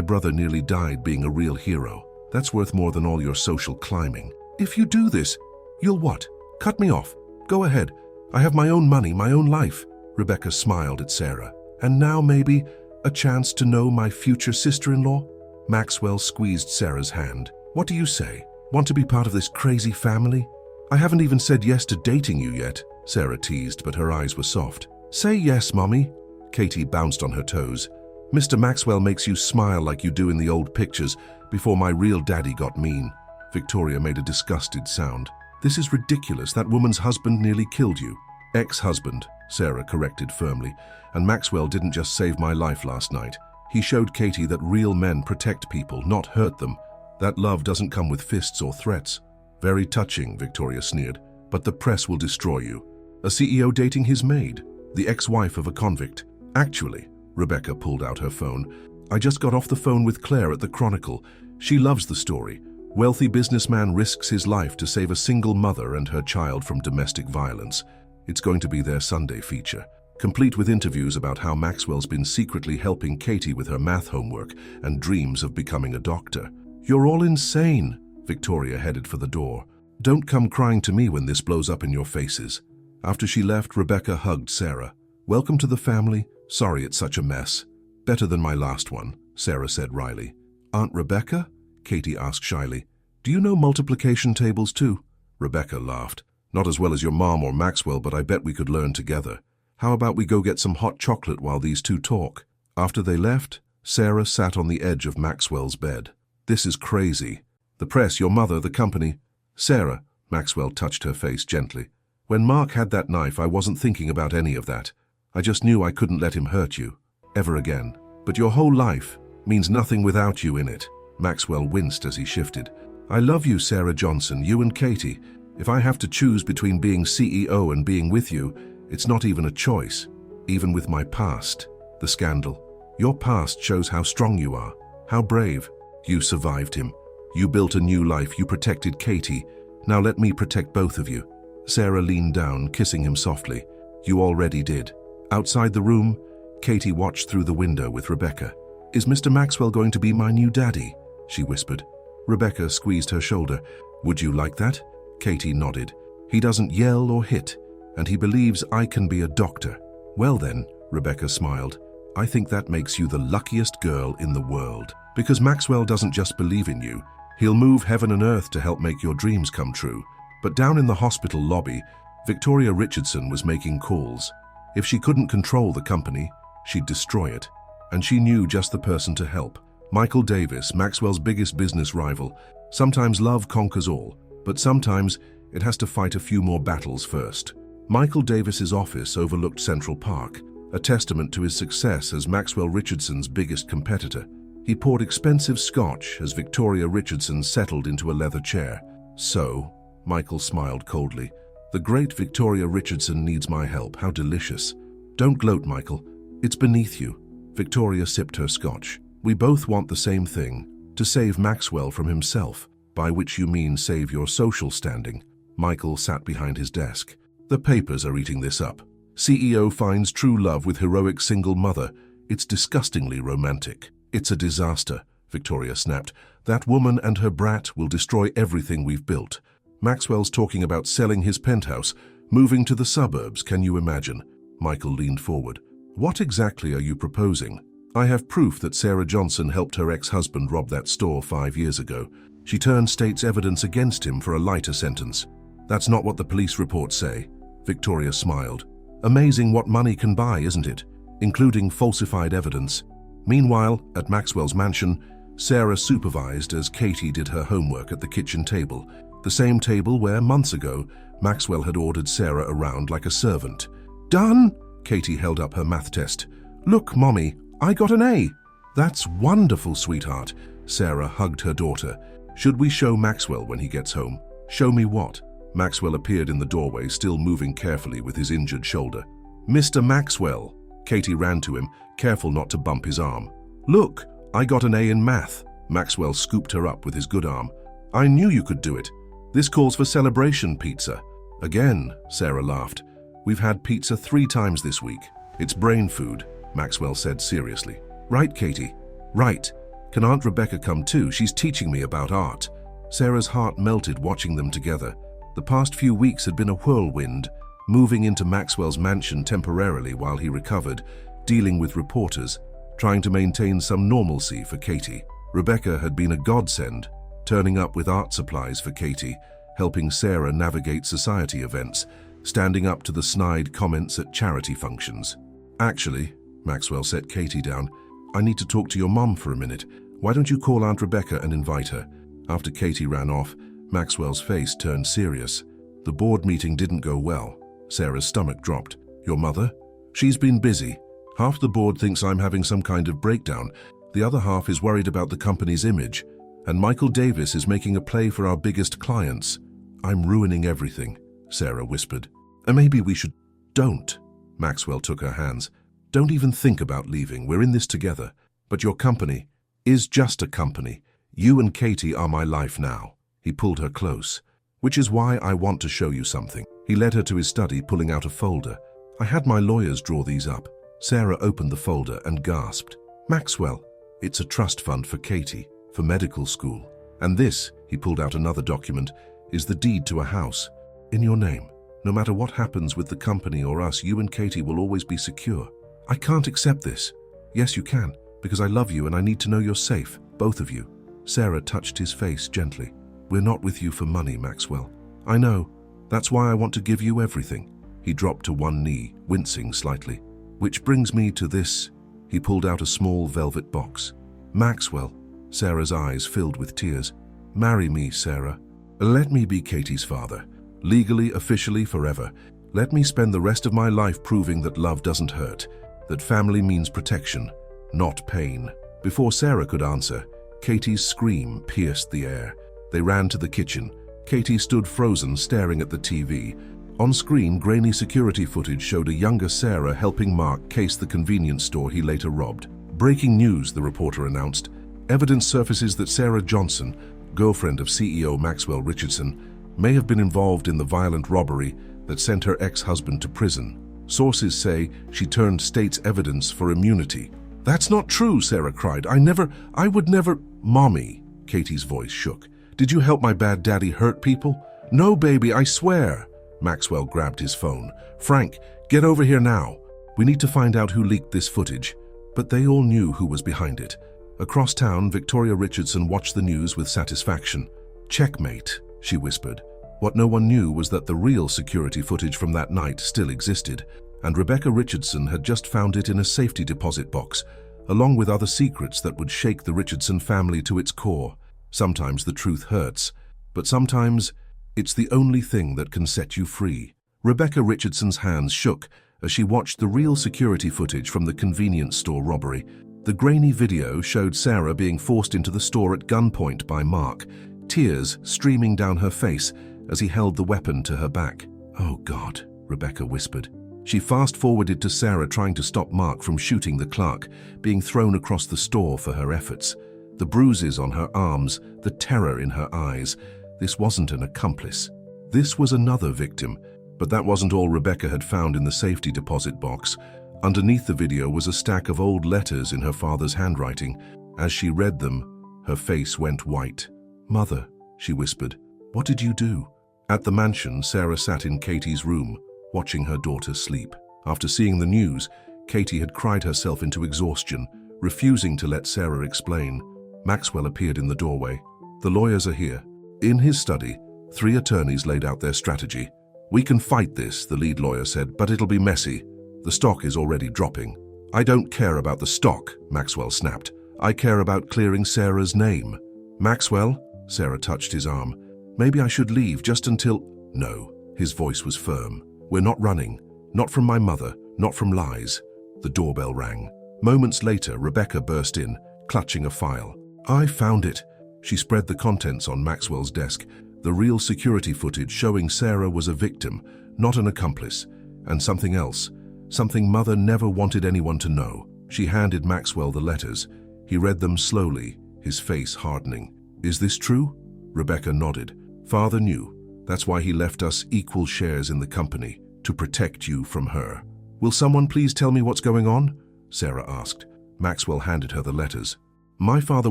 brother nearly died being a real hero. That's worth more than all your social climbing. If you do this, you'll what? Cut me off. Go ahead. I have my own money, my own life. Rebecca smiled at Sarah. And now maybe a chance to know my future sister-in-law? Maxwell squeezed Sarah's hand. What do you say? Want to be part of this crazy family? I haven't even said yes to dating you yet, Sarah teased, but her eyes were soft. Say yes, Mommy. Katie bounced on her toes. Mr. Maxwell makes you smile like you do in the old pictures before my real daddy got mean. Victoria made a disgusted sound. This is ridiculous. That woman's husband nearly killed you. Ex-husband, Sarah corrected firmly. And Maxwell didn't just save my life last night. He showed Katie that real men protect people, not hurt them. That love doesn't come with fists or threats. Very touching, Victoria sneered. But the press will destroy you. A CEO dating his maid, the ex-wife of a convict. Actually, Rebecca pulled out her phone. I just got off the phone with Claire at the Chronicle. She loves the story. Wealthy businessman risks his life to save a single mother and her child from domestic violence. It's going to be their Sunday feature, complete with interviews about how Maxwell's been secretly helping Katie with her math homework and dreams of becoming a doctor. You're all insane. Victoria headed for the door. Don't come crying to me when this blows up in your faces. After she left, Rebecca hugged Sarah. Welcome to the family. Sorry it's such a mess. Better than my last one, Sarah said wryly. Aunt Rebecca? Katie asked shyly. Do you know multiplication tables too? Rebecca laughed. Not as well as your mom or Maxwell, but I bet we could learn together. How about we go get some hot chocolate while these two talk? After they left, Sarah sat on the edge of Maxwell's bed. This is crazy. The press, your mother, the company. Sarah, Maxwell touched her face gently. When Mark had that knife, I wasn't thinking about any of that. I just knew I couldn't let him hurt you. Ever again. But your whole life means nothing without you in it. Maxwell winced as he shifted. I love you, Sarah Johnson, you and Katie. If I have to choose between being CEO and being with you, it's not even a choice. Even with my past, the scandal. Your past shows how strong you are, how brave. You survived him. You built a new life. You protected Katie. Now let me protect both of you. Sarah leaned down, kissing him softly. You already did. Outside the room, Katie watched through the window with Rebecca. Is Mr. Maxwell going to be my new daddy? She whispered. Rebecca squeezed her shoulder. Would you like that? Katie nodded. He doesn't yell or hit, and he believes I can be a doctor. Well then, Rebecca smiled. I think that makes you the luckiest girl in the world. Because Maxwell doesn't just believe in you, He'll move heaven and earth to help make your dreams come true. But down in the hospital lobby, Victoria Richardson was making calls. If she couldn't control the company, she'd destroy it. And she knew just the person to help. Michael Davis, Maxwell's biggest business rival. Sometimes love conquers all, but sometimes it has to fight a few more battles first. Michael Davis's office overlooked Central Park, a testament to his success as Maxwell Richardson's biggest competitor. He poured expensive scotch as Victoria Richardson settled into a leather chair. "So," Michael smiled coldly, "the great Victoria Richardson needs my help. How delicious." "Don't gloat, Michael. It's beneath you." Victoria sipped her scotch. "We both want the same thing, to save Maxwell from himself, by which you mean save your social standing." Michael sat behind his desk. "The papers are eating this up. CEO finds true love with heroic single mother. It's disgustingly romantic." "It's a disaster," Victoria snapped. "That woman and her brat will destroy everything we've built. Maxwell's talking about selling his penthouse, moving to the suburbs, can you imagine?" Michael leaned forward. "What exactly are you proposing?" "I have proof that Sarah Johnson helped her ex-husband rob that store 5 years ago. She turned state's evidence against him for a lighter sentence." "That's not what the police reports say." Victoria smiled. "Amazing what money can buy, isn't it? Including falsified evidence." Meanwhile, at Maxwell's mansion, Sarah supervised as Katie did her homework at the kitchen table, the same table where, months ago, Maxwell had ordered Sarah around like a servant. "Done?" Katie held up her math test. "Look, Mommy, I got an A." "That's wonderful, sweetheart." Sarah hugged her daughter. "Should we show Maxwell when he gets home?" "Show me what?" Maxwell appeared in the doorway, still moving carefully with his injured shoulder. "Mr. Maxwell." Katie ran to him, careful not to bump his arm. "Look, I got an A in math." Maxwell scooped her up with his good arm. "I knew you could do it. This calls for celebration pizza." "Again," Sarah laughed. "We've had pizza 3 times this week. It's brain food," Maxwell said seriously. "Right, Katie?" "Right. Can Aunt Rebecca come too? She's teaching me about art." Sarah's heart melted watching them together. The past few weeks had been a whirlwind, moving into Maxwell's mansion temporarily while he recovered, dealing with reporters, trying to maintain some normalcy for Katie. Rebecca had been a godsend, turning up with art supplies for Katie, helping Sarah navigate society events, standing up to the snide comments at charity functions. "Actually," Maxwell set Katie down, "I need to talk to your mom for a minute. Why don't you call Aunt Rebecca and invite her?" After Katie ran off, Maxwell's face turned serious. "The board meeting didn't go well." Sarah's stomach dropped. "Your mother?" "She's been busy. Half the board thinks I'm having some kind of breakdown. The other half is worried about the company's image. And Michael Davis is making a play for our biggest clients." "I'm ruining everything," Sarah whispered. "And maybe we should..." "Don't." Maxwell took her hands. "Don't even think about leaving. We're in this together. But your company is just a company. You and Katie are my life now." He pulled her close. "Which is why I want to show you something." He led her to his study, pulling out a folder. "I had my lawyers draw these up." Sarah opened the folder and gasped. "Maxwell, it's a trust fund for Katie, for medical school. And this," he pulled out another document, "is the deed to a house, in your name. No matter what happens with the company or us, you and Katie will always be secure." "I can't accept this." "Yes, you can, because I love you and I need to know you're safe, both of you." Sarah touched his face gently. "We're not with you for money, Maxwell. I know. That's why I want to give you everything." He dropped to one knee, wincing slightly. "Which brings me to this." He pulled out a small velvet box. "Maxwell." Sarah's eyes filled with tears. "Marry me, Sarah. Let me be Katie's father. Legally, officially, forever. Let me spend the rest of my life proving that love doesn't hurt, that family means protection, not pain." Before Sarah could answer, Katie's scream pierced the air. They ran to the kitchen. Katie stood frozen, staring at the TV. On screen, grainy security footage showed a younger Sarah helping Mark case the convenience store he later robbed. "Breaking news," the reporter announced. "Evidence surfaces that Sarah Johnson, girlfriend of CEO Maxwell Richardson, may have been involved in the violent robbery that sent her ex-husband to prison. Sources say she turned state's evidence for immunity." "That's not true," Sarah cried. I would never..." "Mommy," Katie's voice shook. "Did you help my bad daddy hurt people?" "No, baby, I swear." Maxwell grabbed his phone. "Frank, get over here now. We need to find out who leaked this footage." But they all knew who was behind it. Across town, Victoria Richardson watched the news with satisfaction. "Checkmate," she whispered. What no one knew was that the real security footage from that night still existed, and Rebecca Richardson had just found it in a safety deposit box, along with other secrets that would shake the Richardson family to its core. Sometimes the truth hurts, but sometimes it's the only thing that can set you free. Rebecca Richardson's hands shook as she watched the real security footage from the convenience store robbery. The grainy video showed Sarah being forced into the store at gunpoint by Mark, tears streaming down her face as he held the weapon to her back. "Oh God," Rebecca whispered. She fast-forwarded to Sarah trying to stop Mark from shooting the clerk, being thrown across the store for her efforts. The bruises on her arms, the terror in her eyes. This wasn't an accomplice. This was another victim, but that wasn't all Rebecca had found in the safety deposit box. Underneath the video was a stack of old letters in her father's handwriting. As she read them, her face went white. "Mother," she whispered, "what did you do?" At the mansion, Sarah sat in Katie's room, watching her daughter sleep. After seeing the news, Katie had cried herself into exhaustion, refusing to let Sarah explain. Maxwell appeared in the doorway. "The lawyers are here." In his study, 3 attorneys laid out their strategy. "We can fight this," the lead lawyer said, "but it'll be messy. The stock is already dropping." "I don't care about the stock," Maxwell snapped. "I care about clearing Sarah's name." "Maxwell," Sarah touched his arm, "maybe I should leave just until—" "No," his voice was firm. "We're not running. Not from my mother, not from lies." The doorbell rang. Moments later, Rebecca burst in, clutching a file. "I found it." She spread the contents on Maxwell's desk, the real security footage showing Sarah was a victim, not an accomplice, and something else, something Mother never wanted anyone to know. She handed Maxwell the letters. He read them slowly, his face hardening. "Is this true?" Rebecca nodded. "Father knew. That's why he left us equal shares in the company, to protect you from her." "Will someone please tell me what's going on?" Sarah asked. Maxwell handed her the letters. "My father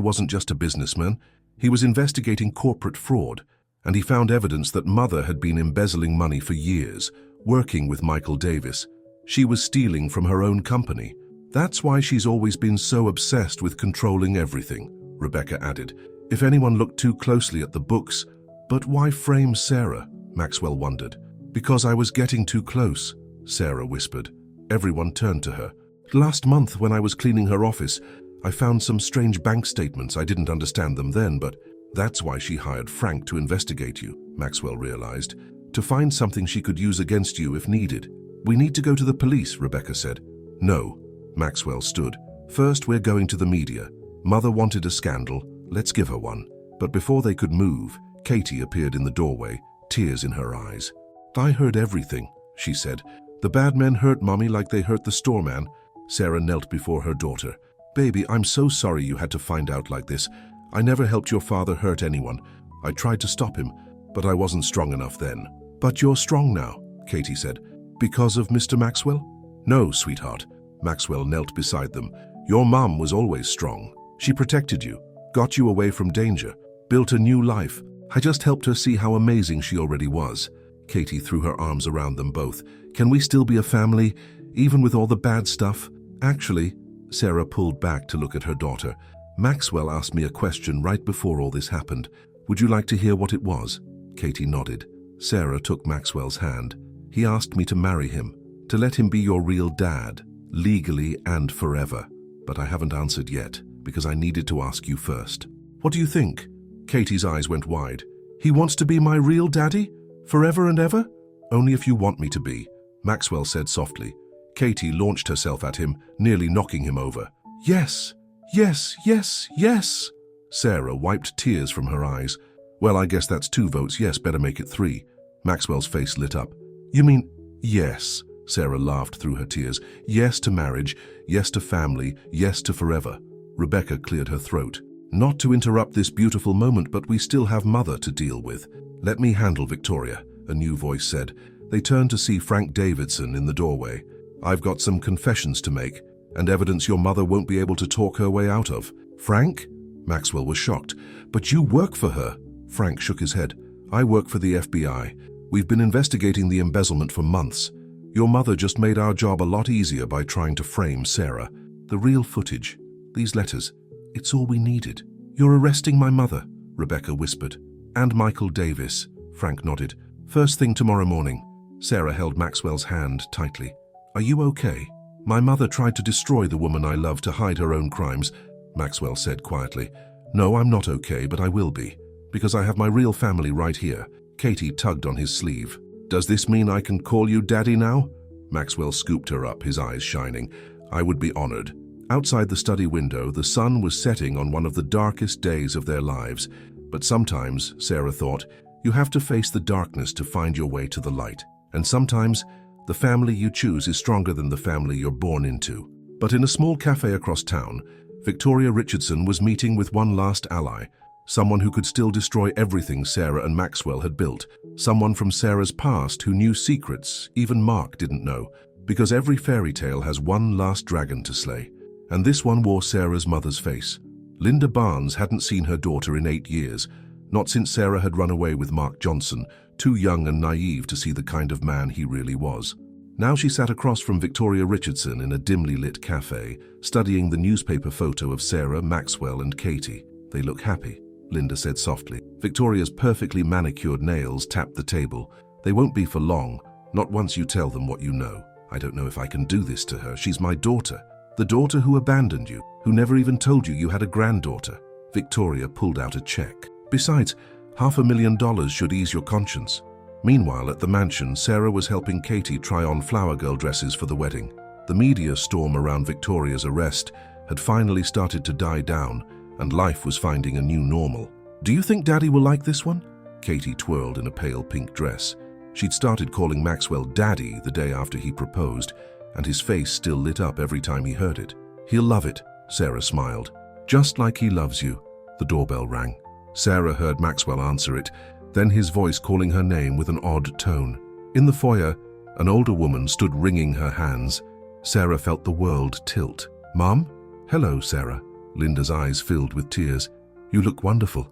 wasn't just a businessman. He was investigating corporate fraud, and he found evidence that Mother had been embezzling money for years, working with Michael Davis. She was stealing from her own company. That's why she's always been so obsessed with controlling everything," Rebecca added. "If anyone looked too closely at the books—" "But why frame Sarah?" Maxwell wondered. "Because I was getting too close," Sarah whispered. Everyone turned to her. "Last month, when I was cleaning her office, I found some strange bank statements. I didn't understand them then, but that's why she hired Frank to investigate you," Maxwell realized, "to find something she could use against you if needed." "We need to go to the police," Rebecca said. "No," Maxwell stood. "First, we're going to the media. Mother wanted a scandal. Let's give her one." But before they could move, Katie appeared in the doorway, tears in her eyes. "I heard everything," she said. "The bad men hurt Mommy like they hurt the storeman." Sarah knelt before her daughter. "Baby, I'm so sorry you had to find out like this. I never helped your father hurt anyone. I tried to stop him, but I wasn't strong enough then." "But you're strong now," Katie said. "Because of Mr. Maxwell?" "No, sweetheart." Maxwell knelt beside them. "Your mom was always strong. She protected you, got you away from danger, built a new life. I just helped her see how amazing she already was." Katie threw her arms around them both. "Can we still be a family, even with all the bad stuff?" "Actually," Sarah pulled back to look at her daughter. "Maxwell asked me a question right before all this happened. Would you like to hear what it was?" Katie nodded. Sarah took Maxwell's hand. "He asked me to marry him, to let him be your real dad, legally and forever. But I haven't answered yet, because I needed to ask you first." "What do you think?" Katie's eyes went wide. "He wants to be my real daddy? Forever and ever?" "Only if you want me to be," Maxwell said softly. Katie launched herself at him, nearly knocking him over. "Yes, yes, yes, yes!" Sarah wiped tears from her eyes. "Well, I guess that's 2 votes yes, better make it 3. Maxwell's face lit up. "You mean—" "Yes," Sarah laughed through her tears. "Yes to marriage, yes to family, yes to forever." Rebecca cleared her throat. "Not to interrupt this beautiful moment, but we still have Mother to deal with." "Let me handle Victoria," a new voice said. They turned to see Frank Davidson in the doorway. "I've got some confessions to make, and evidence your mother won't be able to talk her way out of." "Frank?" Maxwell was shocked. "But you work for her." Frank shook his head. "I work for the FBI. We've been investigating the embezzlement for months. Your mother just made our job a lot easier by trying to frame Sarah. The real footage, these letters, It's all we needed. You're arresting my mother, Rebecca whispered. And Michael Davis, Frank nodded. First thing tomorrow morning. Sarah held Maxwell's hand tightly. Are you okay? My mother tried to destroy the woman I love to hide her own crimes, Maxwell said quietly. No, I'm not okay, but I will be. Because I have my real family right here. Katie tugged on his sleeve. Does this mean I can call you Daddy now? Maxwell scooped her up, his eyes shining. I would be honored. Outside the study window, the sun was setting on one of the darkest days of their lives. But sometimes, Sarah thought, you have to face the darkness to find your way to the light. And sometimes, the family you choose is stronger than the family you're born into. But in a small cafe across town, Victoria Richardson was meeting with one last ally, someone who could still destroy everything Sarah and Maxwell had built, someone from Sarah's past who knew secrets even Mark didn't know, because every fairy tale has one last dragon to slay. And this one wore Sarah's mother's face. Linda Barnes hadn't seen her daughter in 8 years, not since Sarah had run away with Mark Johnson, too young and naive to see the kind of man he really was. Now she sat across from Victoria Richardson in a dimly lit cafe, studying the newspaper photo of Sarah, Maxwell, and Katie. They look happy, Linda said softly. Victoria's perfectly manicured nails tapped the table. They won't be for long, not once you tell them what you know. I don't know if I can do this to her. She's my daughter. The daughter who abandoned you, who never even told you had a granddaughter. Victoria pulled out a check. Besides, $500,000 should ease your conscience. Meanwhile, at the mansion, Sarah was helping Katie try on flower girl dresses for the wedding. The media storm around Victoria's arrest had finally started to die down, and life was finding a new normal. Do you think Daddy will like this one? Katie twirled in a pale pink dress. She'd started calling Maxwell Daddy the day after he proposed, and his face still lit up every time he heard it. He'll love it, Sarah smiled. Just like he loves you. The doorbell rang. Sarah heard Maxwell answer it, then his voice calling her name with an odd tone. In the foyer, an older woman stood wringing her hands. Sarah felt the world tilt. Mom? Hello, Sarah. Linda's eyes filled with tears. You look wonderful.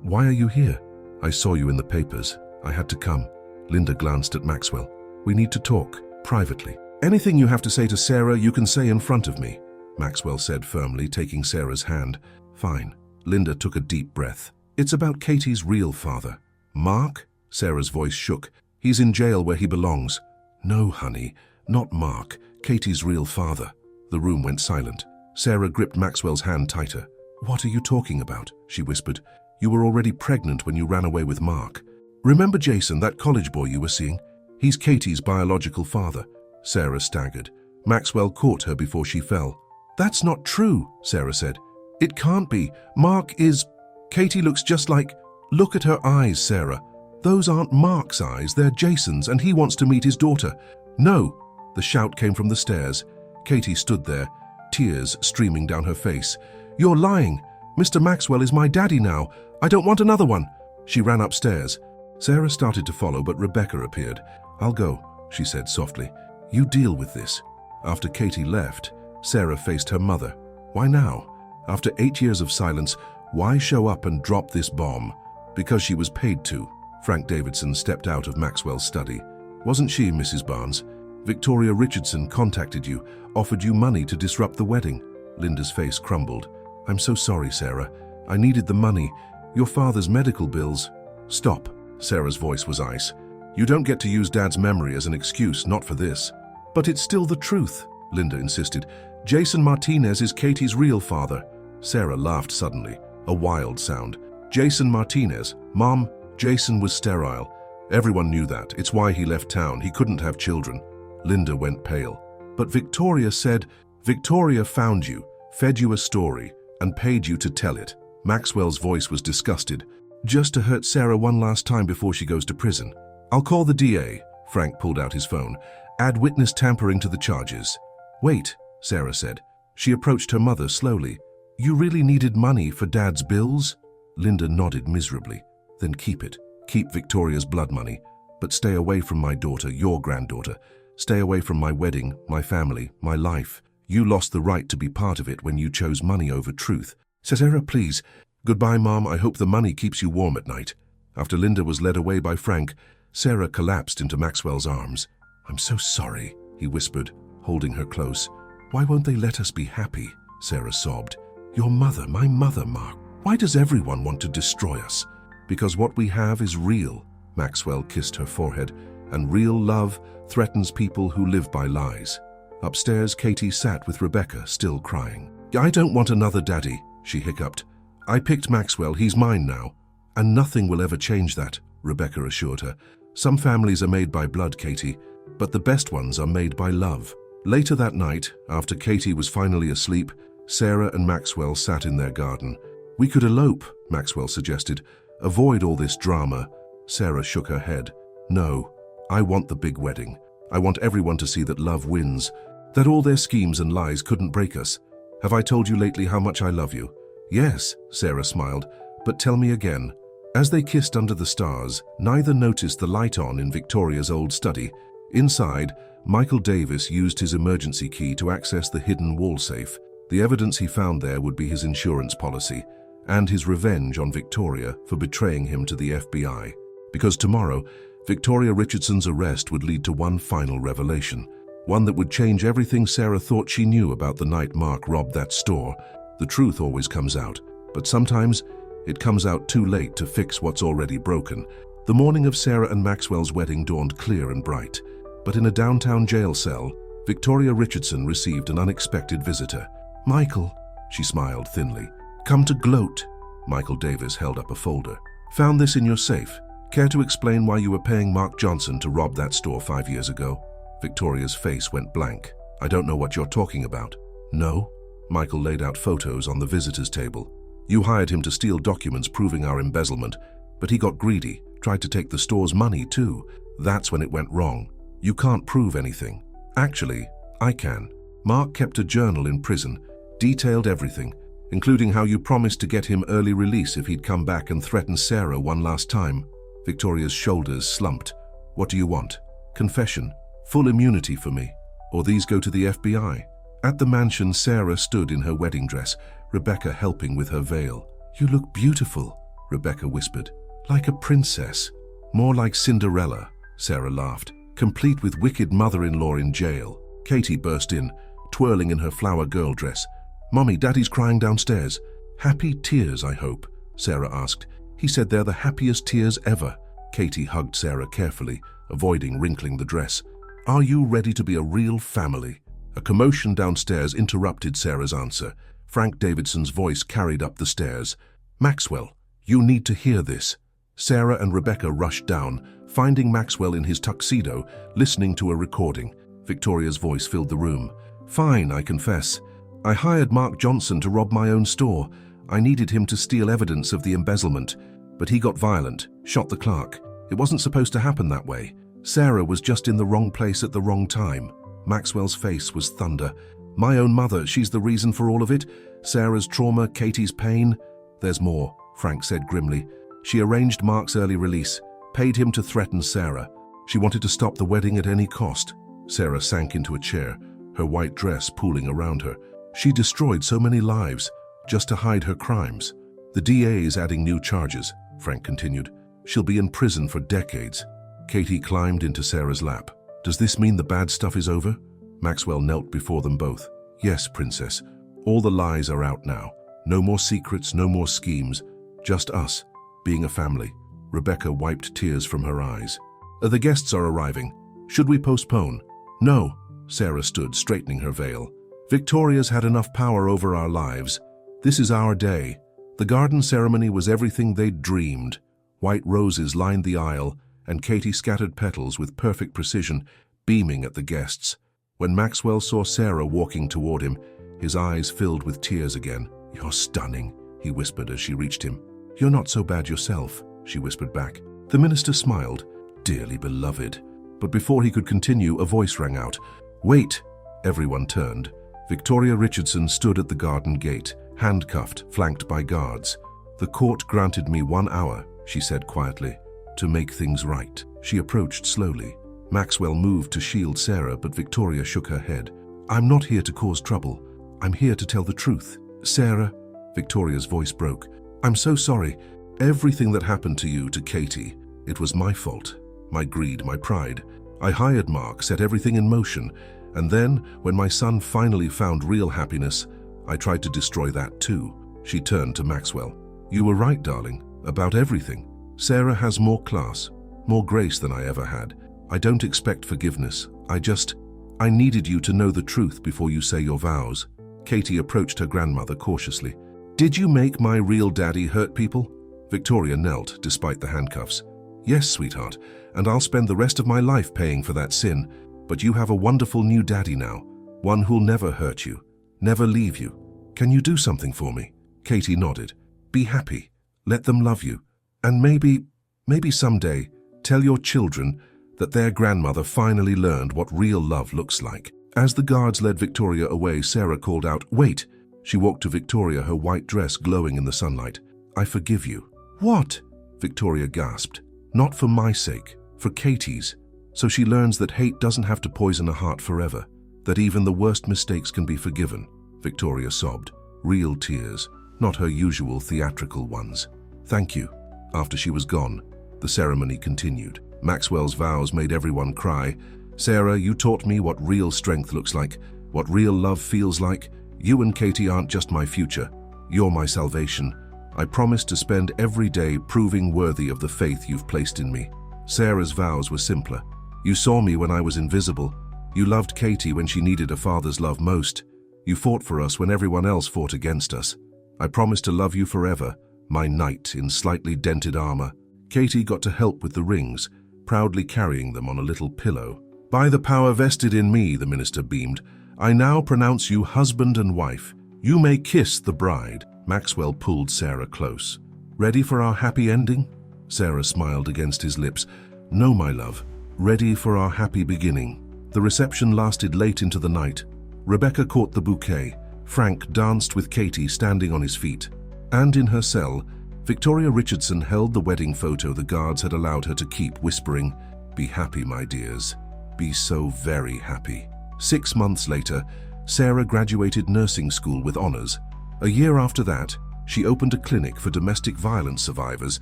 Why are you here? I saw you in the papers. I had to come. Linda glanced at Maxwell. We need to talk, privately. Anything you have to say to Sarah, you can say in front of me, Maxwell said firmly, taking Sarah's hand. Fine. Linda took a deep breath. It's about Katie's real father. Mark? Sarah's voice shook. He's in jail where he belongs. No, honey, not Mark. Katie's real father. The room went silent. Sarah gripped Maxwell's hand tighter. What are you talking about? She whispered. You were already pregnant when you ran away with Mark. Remember Jason, that college boy you were seeing? He's Katie's biological father. Sarah staggered. Maxwell caught her before she fell. That's not true, Sarah said. It can't be. Mark is... Katie looks just like... Look at her eyes, Sarah. Those aren't Mark's eyes, they're Jason's, and he wants to meet his daughter. No! The shout came from the stairs. Katie stood there, tears streaming down her face. You're lying. Mr. Maxwell is my daddy now. I don't want another one. She ran upstairs. Sarah started to follow, but Rebecca appeared. I'll go, she said softly. You deal with this. After Katie left, Sarah faced her mother. Why now? After 8 years of silence, why show up and drop this bomb? Because she was paid to. Frank Davidson stepped out of Maxwell's study. Wasn't she, Mrs. Barnes? Victoria Richardson contacted you, offered you money to disrupt the wedding. Linda's face crumbled. I'm so sorry, Sarah. I needed the money. Your father's medical bills. Stop. Sarah's voice was ice. You don't get to use Dad's memory as an excuse, not for this. But it's still the truth, Linda insisted. Jason Martinez is Katie's real father. Sarah laughed suddenly, a wild sound. Jason Martinez. Mom, Jason was sterile. Everyone knew that. It's why he left town. He couldn't have children. Linda went pale. But Victoria said, Victoria found you, fed you a story, and paid you to tell it. Maxwell's voice was disgusted. Just to hurt Sarah one last time before she goes to prison. I'll call the DA. Frank pulled out his phone. Add witness tampering to the charges. Wait, Sarah said. She approached her mother slowly. You really needed money for Dad's bills? Linda nodded miserably. Then keep it. Keep Victoria's blood money. But stay away from my daughter, your granddaughter. Stay away from my wedding, my family, my life. You lost the right to be part of it when you chose money over truth. Sarah, please. Goodbye, Mom. I hope the money keeps you warm at night. After Linda was led away by Frank, Sarah collapsed into Maxwell's arms. I'm so sorry, he whispered, holding her close. Why won't they let us be happy? Sarah sobbed. Your mother, my mother, Mark. Why does everyone want to destroy us? Because what we have is real. Maxwell kissed her forehead, and real love threatens people who live by lies. Upstairs, Katie sat with Rebecca, still crying. I don't want another daddy, she hiccuped. I picked Maxwell, he's mine now. And nothing will ever change that, Rebecca assured her. Some families are made by blood, Katie, but the best ones are made by love. Later that night, after Katie was finally asleep, Sarah and Maxwell sat in their garden. We could elope, Maxwell suggested. Avoid all this drama. Sarah shook her head. No, I want the big wedding. I want everyone to see that love wins, that all their schemes and lies couldn't break us. Have I told you lately how much I love you? Yes, Sarah smiled, but tell me again. As they kissed under the stars, neither noticed the light on in Victoria's old study. Inside, Michael Davis used his emergency key to access the hidden wall safe. The evidence he found there would be his insurance policy and his revenge on Victoria for betraying him to the FBI. Because tomorrow, Victoria Richardson's arrest would lead to one final revelation, one that would change everything Sarah thought she knew about the night Mark robbed that store. The truth always comes out, but sometimes it comes out too late to fix what's already broken. The morning of Sarah and Maxwell's wedding dawned clear and bright, but in a downtown jail cell, Victoria Richardson received an unexpected visitor. Michael, she smiled thinly. Come to gloat. Michael Davis held up a folder. Found this in your safe. Care to explain why you were paying Mark Johnson to rob that store 5 years ago? Victoria's face went blank. I don't know what you're talking about. No? Michael laid out photos on the visitor's table. You hired him to steal documents proving our embezzlement, but he got greedy, tried to take the store's money too. That's when it went wrong. You can't prove anything. Actually, I can. Mark kept a journal in prison, detailed everything, including how you promised to get him early release if he'd come back and threaten Sarah one last time. Victoria's shoulders slumped. What do you want? Confession? Full immunity for me? Or these go to the FBI? At the mansion, Sarah stood in her wedding dress, Rebecca helping with her veil. You look beautiful, Rebecca whispered. Like a princess. More like Cinderella, Sarah laughed. Complete with wicked mother-in-law in jail. Katie burst in, twirling in her flower girl dress. Mommy, Daddy's crying downstairs. Happy tears, I hope, Sarah asked. He said they're the happiest tears ever. Katie hugged Sarah carefully, avoiding wrinkling the dress. Are you ready to be a real family? A commotion downstairs interrupted Sarah's answer. Frank Davidson's voice carried up the stairs. Maxwell, you need to hear this. Sarah and Rebecca rushed down, finding Maxwell in his tuxedo, listening to a recording. Victoria's voice filled the room. Fine, I confess. I hired Mark Johnson to rob my own store. I needed him to steal evidence of the embezzlement, but he got violent, shot the clerk. It wasn't supposed to happen that way. Sarah was just in the wrong place at the wrong time. Maxwell's face was thunder. My own mother, she's the reason for all of it. Sarah's trauma, Katie's pain. There's more, Frank said grimly. She arranged Mark's early release, paid him to threaten Sarah. She wanted to stop the wedding at any cost. Sarah sank into a chair, her white dress pooling around her. She destroyed so many lives, just to hide her crimes. The DA is adding new charges, Frank continued. She'll be in prison for decades. Katie climbed into Sarah's lap. Does this mean the bad stuff is over? Maxwell knelt before them both. Yes, Princess. All the lies are out now. No more secrets, no more schemes. Just us, being a family. Rebecca wiped tears from her eyes. The guests are arriving. Should we postpone? No. Sarah stood, straightening her veil. Victoria's had enough power over our lives. This is our day. The garden ceremony was everything they'd dreamed. White roses lined the aisle, and Katie scattered petals with perfect precision, beaming at the guests. When Maxwell saw Sarah walking toward him, his eyes filled with tears again. You're stunning, he whispered as she reached him. You're not so bad yourself, she whispered back. The minister smiled. Dearly beloved. But before he could continue, a voice rang out. Wait! Everyone turned. Victoria Richardson stood at the garden gate, handcuffed, flanked by guards. The court granted me 1 hour, she said quietly, to make things right. She approached slowly. Maxwell moved to shield Sarah, but Victoria shook her head. I'm not here to cause trouble. I'm here to tell the truth. Sarah, Victoria's voice broke. I'm so sorry. Everything that happened to you, to Katie, it was my fault. My greed, my pride. I hired Mark, set everything in motion, and then, when my son finally found real happiness, I tried to destroy that too. She turned to Maxwell. You were right, darling, about everything. Sarah has more class, more grace than I ever had. I don't expect forgiveness. I needed you to know the truth before you say your vows. Katie approached her grandmother cautiously. Did you make my real daddy hurt people? Victoria knelt despite the handcuffs. Yes, sweetheart, and I'll spend the rest of my life paying for that sin. But you have a wonderful new daddy now, one who'll never hurt you, never leave you. Can you do something for me? Katie nodded. Be happy. Let them love you. And maybe someday, tell your children that their grandmother finally learned what real love looks like. As the guards led Victoria away, Sarah called out, Wait! She walked to Victoria, her white dress glowing in the sunlight. I forgive you. What? Victoria gasped. Not for my sake, for Katie's. So she learns that hate doesn't have to poison a heart forever, that even the worst mistakes can be forgiven. Victoria sobbed. Real tears, not her usual theatrical ones. Thank you. After she was gone, the ceremony continued. Maxwell's vows made everyone cry. Sarah, you taught me what real strength looks like, what real love feels like. You and Katie aren't just my future. You're my salvation. I promise to spend every day proving worthy of the faith you've placed in me. Sarah's vows were simpler. You saw me when I was invisible. You loved Katie when she needed a father's love most. You fought for us when everyone else fought against us. I promise to love you forever, my knight in slightly dented armor. Katie got to help with the rings, proudly carrying them on a little pillow. By the power vested in me, the minister beamed, I now pronounce you husband and wife. You may kiss the bride. Maxwell pulled Sarah close. Ready for our happy ending? Sarah smiled against his lips. No, my love. Ready for our happy beginning. The reception lasted late into the night. Rebecca caught the bouquet. Frank danced with Katie standing on his feet. And in her cell, Victoria Richardson held the wedding photo the guards had allowed her to keep, whispering, Be happy, my dears. Be so very happy. 6 months later, Sarah graduated nursing school with honors. A year after that, she opened a clinic for domestic violence survivors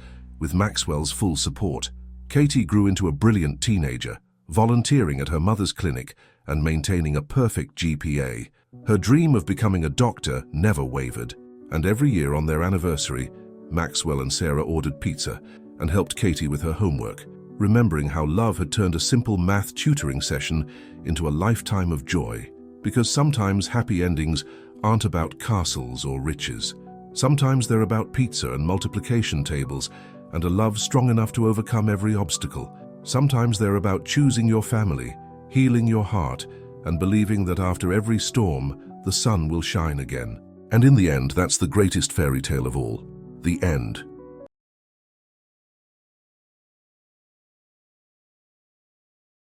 with Maxwell's full support. Katie grew into a brilliant teenager, volunteering at her mother's clinic and maintaining a perfect GPA. Her dream of becoming a doctor never wavered, and every year on their anniversary, Maxwell and Sarah ordered pizza and helped Katie with her homework, remembering how love had turned a simple math tutoring session into a lifetime of joy. Because sometimes happy endings aren't about castles or riches. Sometimes they're about pizza and multiplication tables and a love strong enough to overcome every obstacle. Sometimes they're about choosing your family, healing your heart, and believing that after every storm, the sun will shine again. And in the end, that's the greatest fairy tale of all. The end.